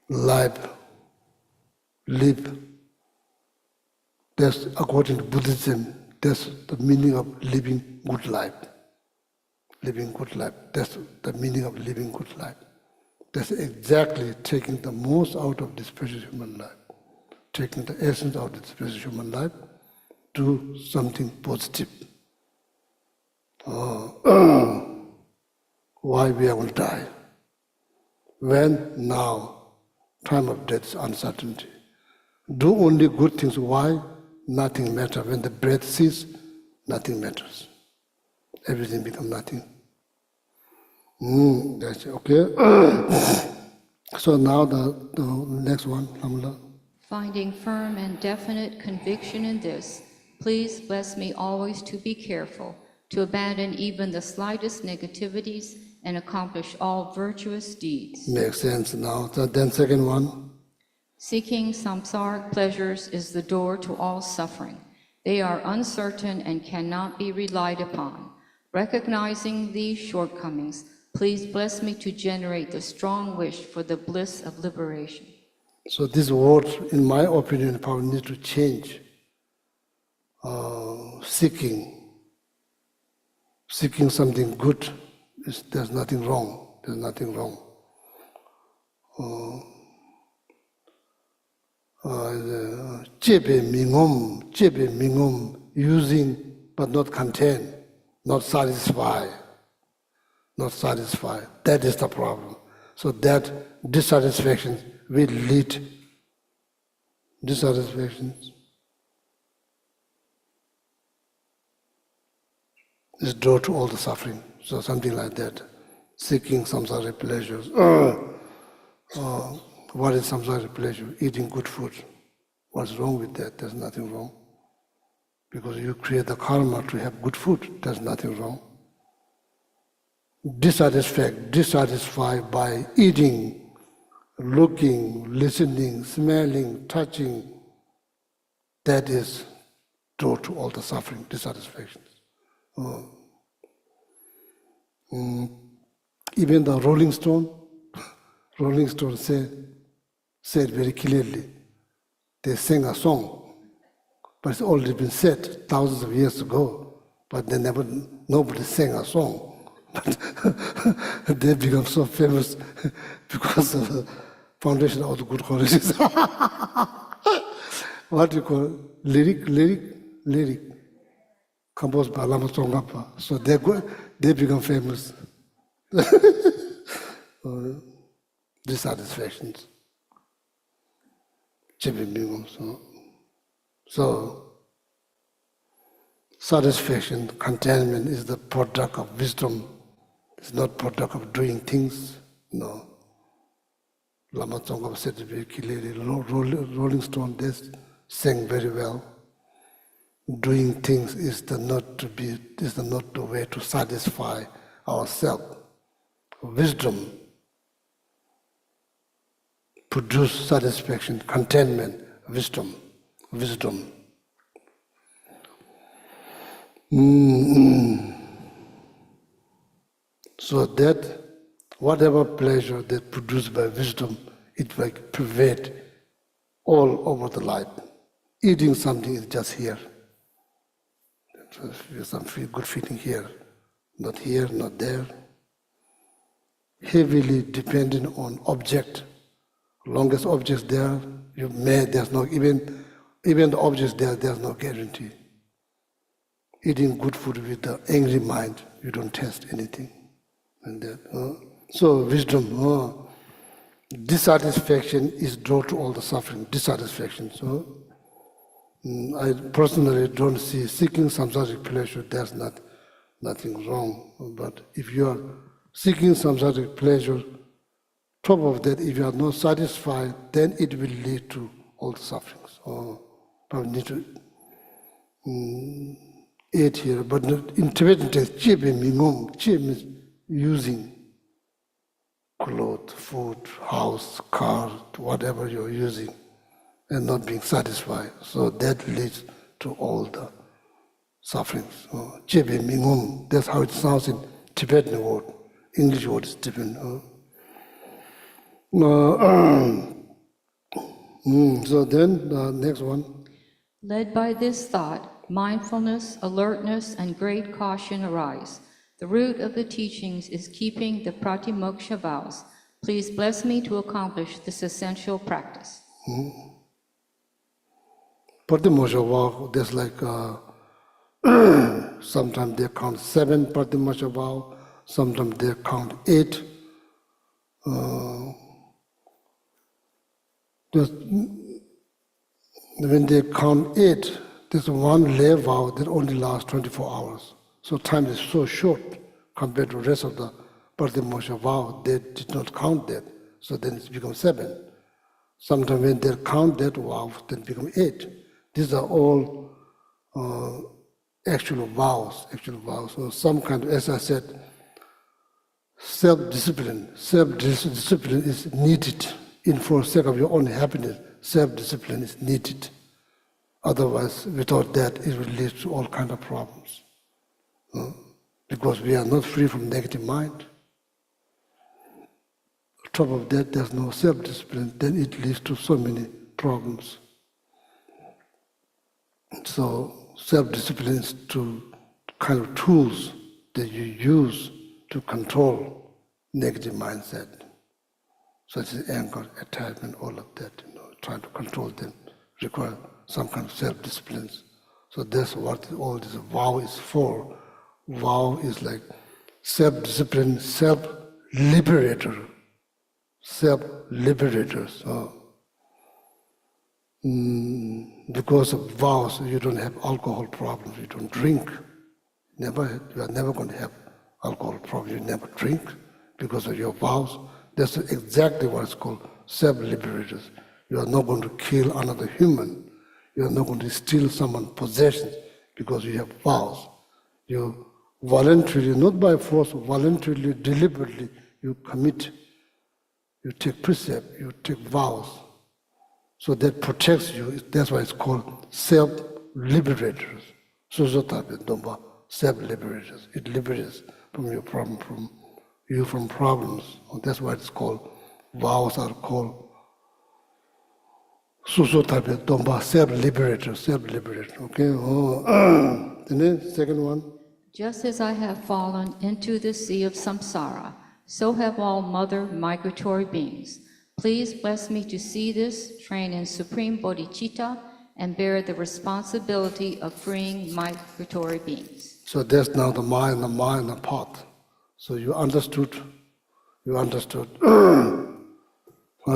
Live. That's according to Buddhism, that's the meaning of living good life. That's the meaning of living good life. That's exactly taking the most out of this precious human life. Taking the essence out of this precious human life, do something positive. Why we will die? When? Now. Time of death is uncertainty. Do only good things. Why? Nothing matters. When the breath ceases, nothing matters. Everything becomes nothing. That's okay. So now the next one, Alhamdulillah. Finding firm and definite conviction in this, please bless me always to be careful, to abandon even the slightest negativities and accomplish all virtuous deeds. Makes sense now. So then second one. Seeking samsaric pleasures is the door to all suffering. They are uncertain and cannot be relied upon. Recognizing these shortcomings, please bless me to generate the strong wish for the bliss of liberation. So this word, in my opinion, probably need to change. Seeking something good, there's nothing wrong. There's nothing wrong. Jebe mingum, using but not content, not satisfied. Not satisfied. That is the problem. So that dissatisfaction will lead dissatisfactions. Is door to all the suffering. So something like that. Seeking samsaric pleasures. What is samsaric pleasure? Eating good food. What's wrong with that? There's nothing wrong. Because you create the karma to have good food. There's nothing wrong. Dissatisfied by eating, looking, listening, smelling, touching, that is door to all the suffering, dissatisfactions. Even the Rolling Stone said very clearly, they sang a song, but it's already been said thousands of years ago, but nobody sang a song. But they become so famous because of the foundation of the good qualities. What do you call lyric, composed by Lama Tsongkhapa. So they become famous. Dissatisfactions. So satisfaction, contentment is the product of wisdom. It's not product of doing things. No. Lama Tsongkhapa said it very clearly. Rolling Stone, they sang very well. Doing things is not the way to satisfy ourselves. Wisdom produce satisfaction, contentment, wisdom. So that whatever pleasure that produced by wisdom, it will pervade all over the life. Eating something is just here. Some good feeling here, not there. Heavily dependent on object. Longest objects there, there's no, even the objects there's no guarantee. Eating good food with the angry mind, you don't taste anything. And that, so wisdom, dissatisfaction is door to all the suffering, dissatisfaction. So I personally don't see seeking samsaric pleasure, there's nothing wrong. But if you are seeking samsaric pleasure, top of that, if you are not satisfied, then it will lead to all the sufferings. Probably need to eat here, but in Tibetan text, che means using clothes, food, house, car, whatever you're using, and not being satisfied. So that leads to all the sufferings. Chebe mingum, that's how it sounds in Tibetan word. English word is different. So then the next one. Led by this thought, mindfulness, alertness, and great caution arise. The root of the teachings is keeping the pratimoksha vows. Please bless me to accomplish this essential practice. Pratimoksha vow, there's like, sometimes they count 7 pratimoksha vow, sometimes they count 8. When they count 8, there's one lay vow that only lasts 24 hours. So time is so short compared to the rest of the but the Moshe vow, they did not count that. So then it becomes 7. Sometimes when they count that vow, then it becomes 8. These are all actual vows. So some kind of, as I said, self-discipline. Self-discipline is needed for the sake of your own happiness. Self-discipline is needed. Otherwise, without that, it will lead to all kinds of problems. Because we are not free from negative mind. On top of that, there's no self-discipline, then it leads to so many problems. So self-discipline is to kind of tools that you use to control negative mindset, such as anger, attachment, all of that. Trying to control them require some kind of self-discipline. So that's what all this vow is for. Vow is like self-discipline, self-liberator. So, because of vows, you don't have alcohol problems, you don't drink. You are never going to have alcohol problems, you never drink because of your vows. That's exactly what is called self-liberators. You are not going to kill another human. You are not going to steal someone's possessions because you have vows. You voluntarily, not by force, voluntarily, deliberately, you commit. You take precept, you take vows. So that protects you. That's why it's called self-liberators. Self-liberators. It liberates from your problem, from problems. That's why it's called, vows are called self-liberator. Okay? And then second one. Just as I have fallen into the sea of samsara, so have all mother migratory beings. Please bless me to see this, train in supreme bodhicitta, and bear the responsibility of freeing migratory beings. So that's now the mind, the path. So you understood. What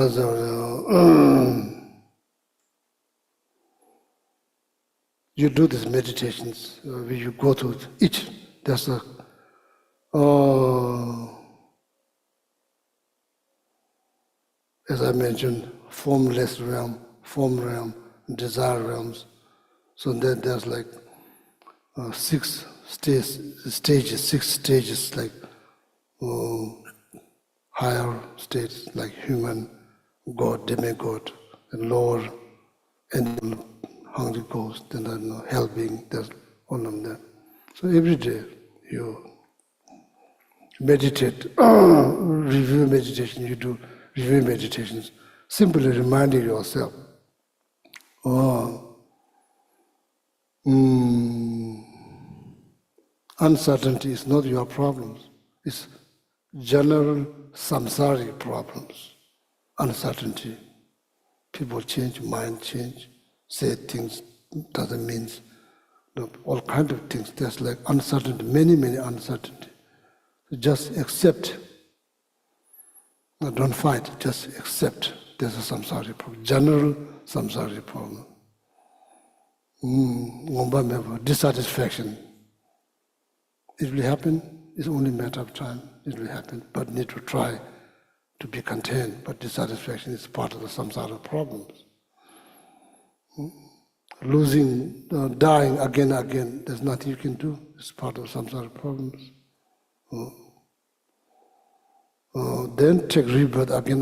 is you do these meditations, where you go to each, there's a as I mentioned, formless realm, form realm, desire realms. So then there's like 6 stages, like higher states like human, God, demigod, and lower, and hungry ghost, then hell being, there's all of them. So every day you meditate, review meditation, you do review meditations, simply reminding yourself, uncertainty is not your problems, it's general samsari problems. Uncertainty. People change, mind change, say things doesn't mean, all kinds of things. There's like uncertainty, many uncertainty. Just accept. No, don't fight, just accept. There's a samsari problem, general samsari problem. Dissatisfaction. It will happen, it's only a matter of time, it will happen, but need to try to be content. But dissatisfaction is part of the samsara problems. Losing, dying again, there's nothing you can do, it's part of samsara problems. Then take rebirth again,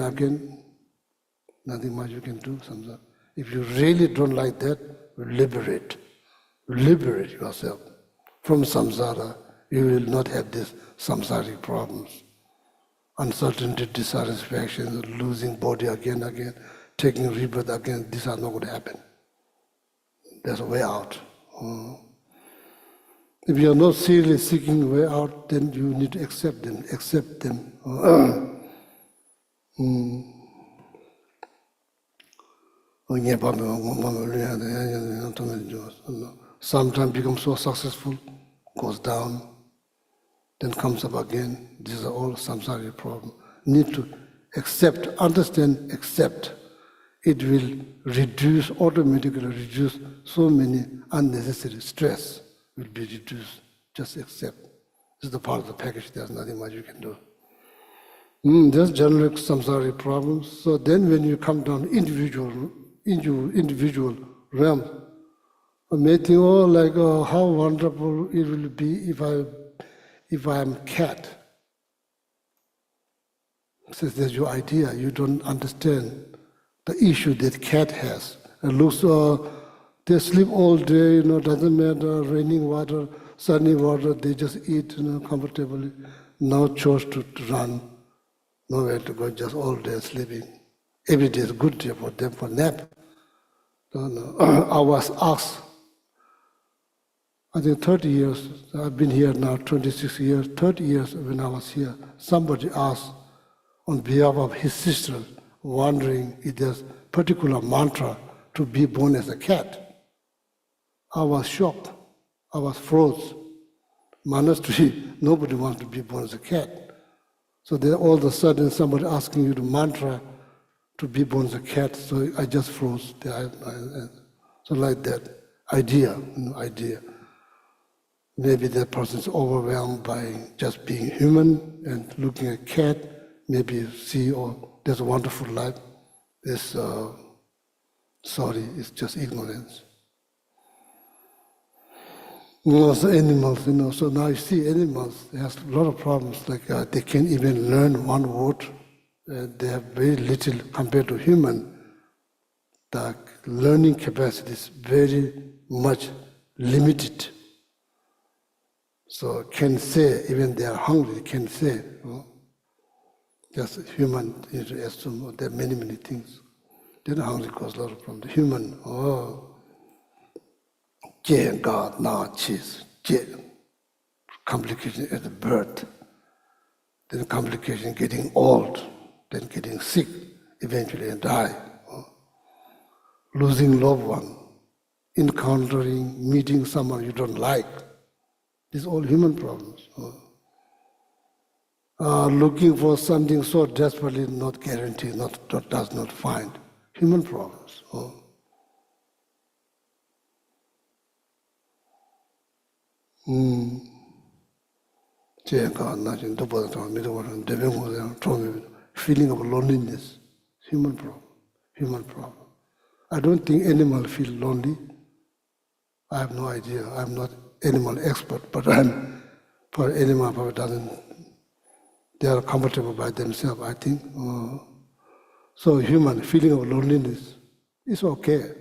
nothing much you can do, samsara. If you really don't like that, liberate yourself. From samsara, you will not have these samsaric problems. Uncertainty, dissatisfaction, losing body again, taking rebirth again, these are not going to happen. There's a way out. If you are not seriously seeking a way out, then you need to accept them. Sometimes becomes so successful, goes down, then comes up again. These are all samsaric problems. Need to accept, understand, accept. It will automatically reduce so many unnecessary stress will be reduced. Just accept. This is the part of the package, there's nothing much you can do. There's generic samsaric problems. So then when you come down individual realm, I may think, how wonderful it will be if I am cat. Says that's your idea. You don't understand the issue that cat has. It looks, they sleep all day, doesn't matter, raining water, sunny water, they just eat, comfortably. No chores to run, nowhere to go, just all day sleeping. Every day is a good day for them for nap. I was asked, I think 30 years, I've been here now 26 years, 30 years when I was here, somebody asked on behalf of his sister, wondering if there's particular mantra to be born as a cat. I was shocked. I was froze. Monastery, nobody wants to be born as a cat. So then all of a sudden somebody asking you the mantra to be born as a cat, so I just froze. So like that idea. Maybe that person's overwhelmed by just being human and looking at cat, maybe see, there's a wonderful life. It's just ignorance. Also animals, so now you see animals, they have a lot of problems, like they can't even learn one word. They have very little compared to human. The learning capacity is very much limited. So can say, even they are hungry, can say. Just human, you assume there are many, many things. They're not hungry cause a lot of problems. The human, God, now cheese, complication at the birth, then complication getting old, then getting sick, eventually die, losing loved one, encountering, meeting someone you don't like. These are all human problems. Looking for something so desperately not guaranteed, does not find. Human problems. Feeling of loneliness, human problem. I don't think animals feel lonely. I have no idea. I'm not animal expert, but for animal probably doesn't. They are comfortable by themselves, I think. So human feeling of loneliness is okay.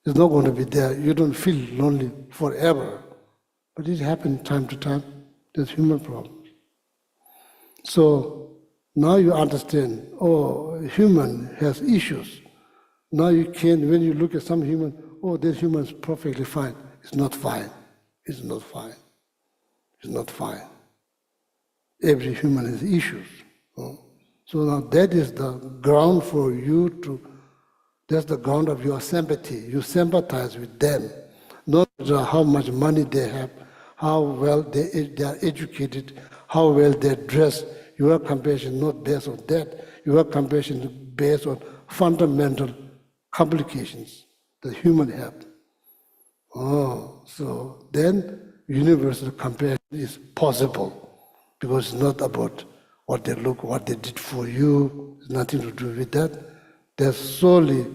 It's not going to be there. You don't feel lonely forever. But it happens time to time. There's human problems. So now you understand, human has issues. Now you can, when you look at some human, this human is perfectly fine. It's not fine. It's not fine. It's not fine. Every human has issues. So now that is the ground for you that's the ground of your sympathy. You sympathize with them. Not how much money they have, how well they are educated, how well they dress. Your compassion not based on that. Your compassion is based on fundamental complications that human have. So then universal compassion is possible. Because it's not about what they did for you. It's nothing to do with that. They're solely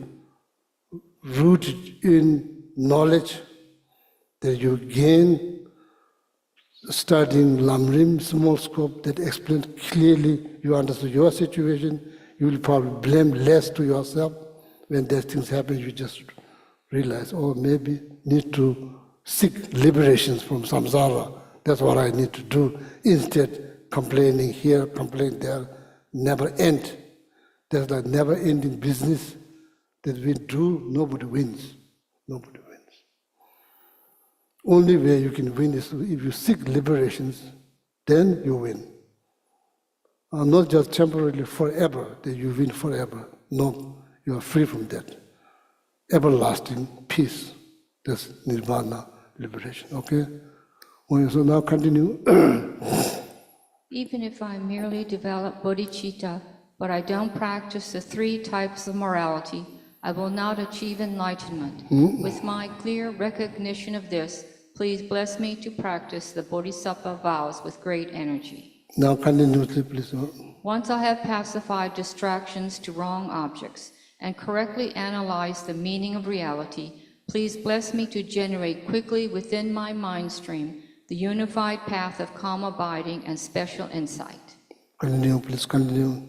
rooted in knowledge that you gain studying lamrim, small scope, that explains clearly, you understand your situation, you will probably blame less to yourself. When those things happen, you just realize, maybe need to seek liberations from samsara. That's what I need to do. Instead, complaining here, complaining there, never end. There's a never-ending business that we do, nobody wins. Nobody wins. Only way you can win is if you seek liberations, then you win. Not just temporarily, forever, that you win forever. No, you are free from that. Everlasting peace. That's nirvana, liberation. Okay? So now continue. Even if I merely develop bodhicitta, but I don't practice the 3 types of morality, I will not achieve enlightenment. With my clear recognition of this, please bless me to practice the bodhisattva vows with great energy. Now continuously, please. Once I have pacified distractions to wrong objects and correctly analyzed the meaning of reality, please bless me to generate quickly within my mind stream the unified path of calm abiding and special insight. Continue, please, continue.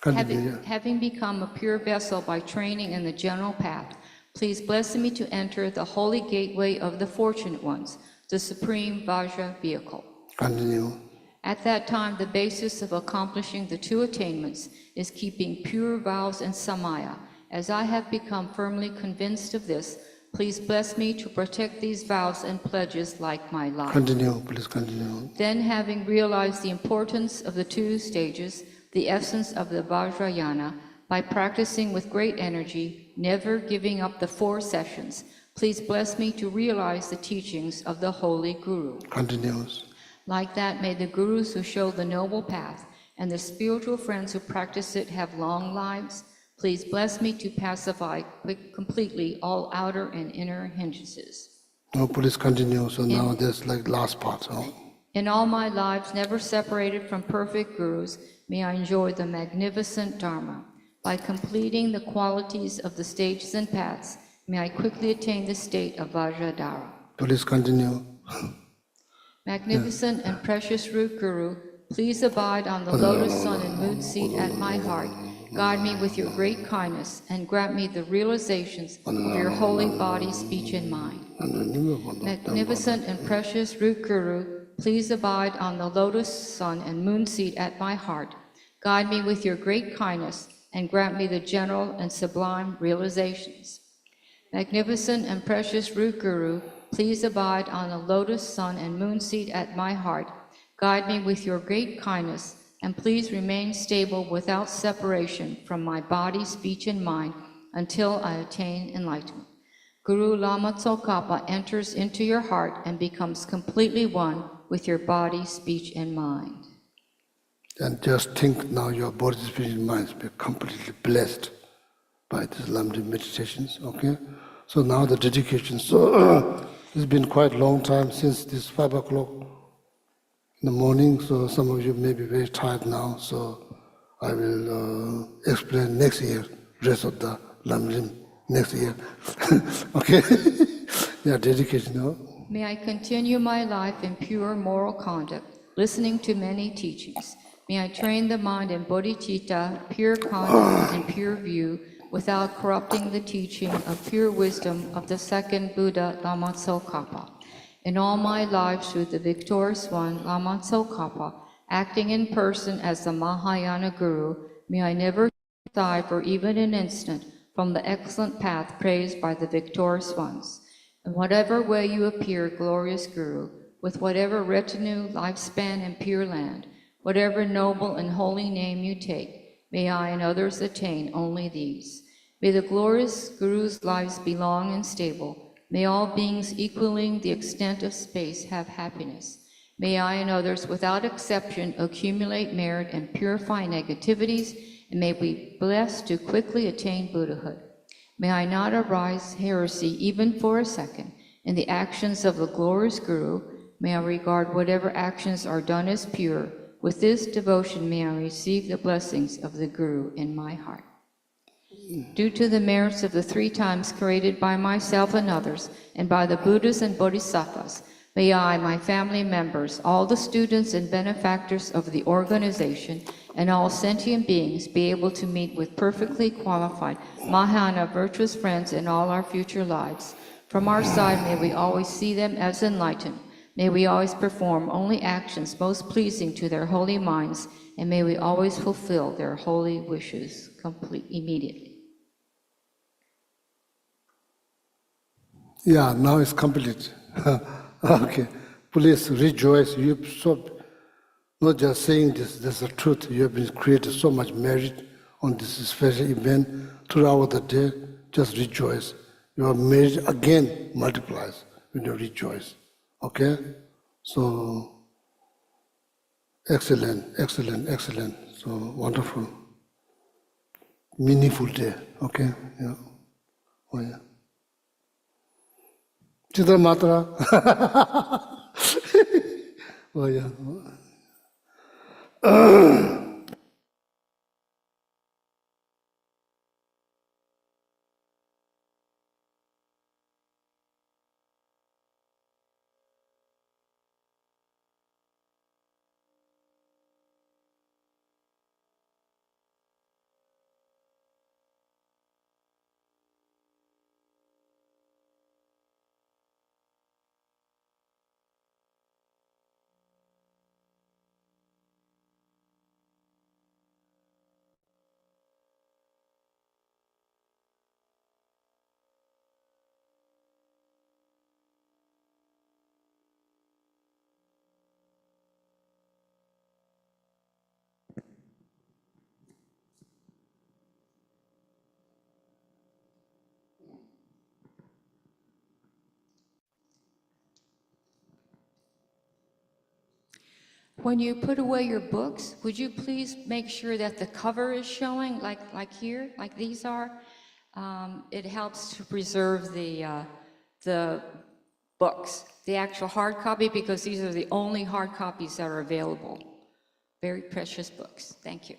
Continue. Having become a pure vessel by training in the general path, please bless me to enter the holy gateway of the fortunate ones, the supreme Vajra vehicle. Continue. At that time, the basis of accomplishing the two attainments is keeping pure vows and samaya. As I have become firmly convinced of this, please bless me to protect these vows and pledges like my life. Continue, please continue. Then, having realized the importance of the two stages, the essence of the Vajrayana, by practicing with great energy, never giving up the 4 sessions, please bless me to realize the teachings of the Holy Guru. Continues. Like that, may the Gurus who show the noble path and the spiritual friends who practice it have long lives. Please bless me to pacify completely all outer and inner hindrances. No, please continue. So now there's like last part. In all my lives, never separated from perfect Gurus, may I enjoy the magnificent Dharma. By completing the qualities of the stages and paths, may I quickly attain the state of Vajradhara. Please continue. Magnificent and precious root Guru, please abide on the lotus sun and moon seat at my heart. Guide me with your great kindness and grant me the realizations of your holy body, speech, and mind. Magnificent and precious root Guru, please abide on the lotus sun and moon seat at my heart. Guide me with your great kindness and grant me the general and sublime realizations. Magnificent and precious root Guru, please abide on the lotus sun and moon seat at my heart. Guide me with your great kindness, and please remain stable without separation from my body, speech, and mind until I attain enlightenment. Guru Lama Tsongkhapa enters into your heart and becomes completely one with your body, speech, and mind. And just think now your body, speech, and mind be completely blessed by these lamrim meditations, okay? So now the dedication. So it's been quite a long time since this 5 o'clock in the morning, so some of you may be very tired now, so I will explain next year, rest of the lamrim next year. Okay? Yeah, dedication now. May I continue my life in pure moral conduct, listening to many teachings. May I train the mind in bodhicitta, pure conduct, and pure view, without corrupting the teaching of pure wisdom of the second Buddha, Lama Tsongkhapa. In all my lives through the victorious one, Lama Tsongkhapa, acting in person as the Mahayana Guru, may I never shy for even an instant from the excellent path praised by the victorious ones. In whatever way you appear, glorious Guru, with whatever retinue, lifespan, and pure land, whatever noble and holy name you take, may I and others attain only these. May the glorious Guru's lives be long and stable. May all beings equaling the extent of space have happiness. May I and others without exception accumulate merit and purify negativities, and may we be blessed to quickly attain Buddhahood. May I not arise heresy even for a second in the actions of the glorious Guru. May I regard whatever actions are done as pure. With this devotion may I receive the blessings of the Guru in my heart. Due to the merits of the 3 times created by myself and others, and by the Buddhas and Bodhisattvas, may I, my family members, all the students and benefactors of the organization, and all sentient beings be able to meet with perfectly qualified Mahayana virtuous friends in all our future lives. From our side, may we always see them as enlightened. May we always perform only actions most pleasing to their holy minds, and may we always fulfill their holy wishes immediately. Yeah, now it's complete. Okay, please rejoice. You've not just saying this, that's the truth. You have been created so much merit on this special event throughout the day. Just rejoice. Your merit again multiplies when you rejoice. Okay? So, excellent, excellent, excellent. So, wonderful. Meaningful day. Okay? Yeah. Oh, yeah. Chitra Matra. Oh, yeah. When you put away your books, would you please make sure that the cover is showing, like here, like these are? It helps to preserve the books, the actual hard copy, because these are the only hard copies that are available. Very precious books. Thank you.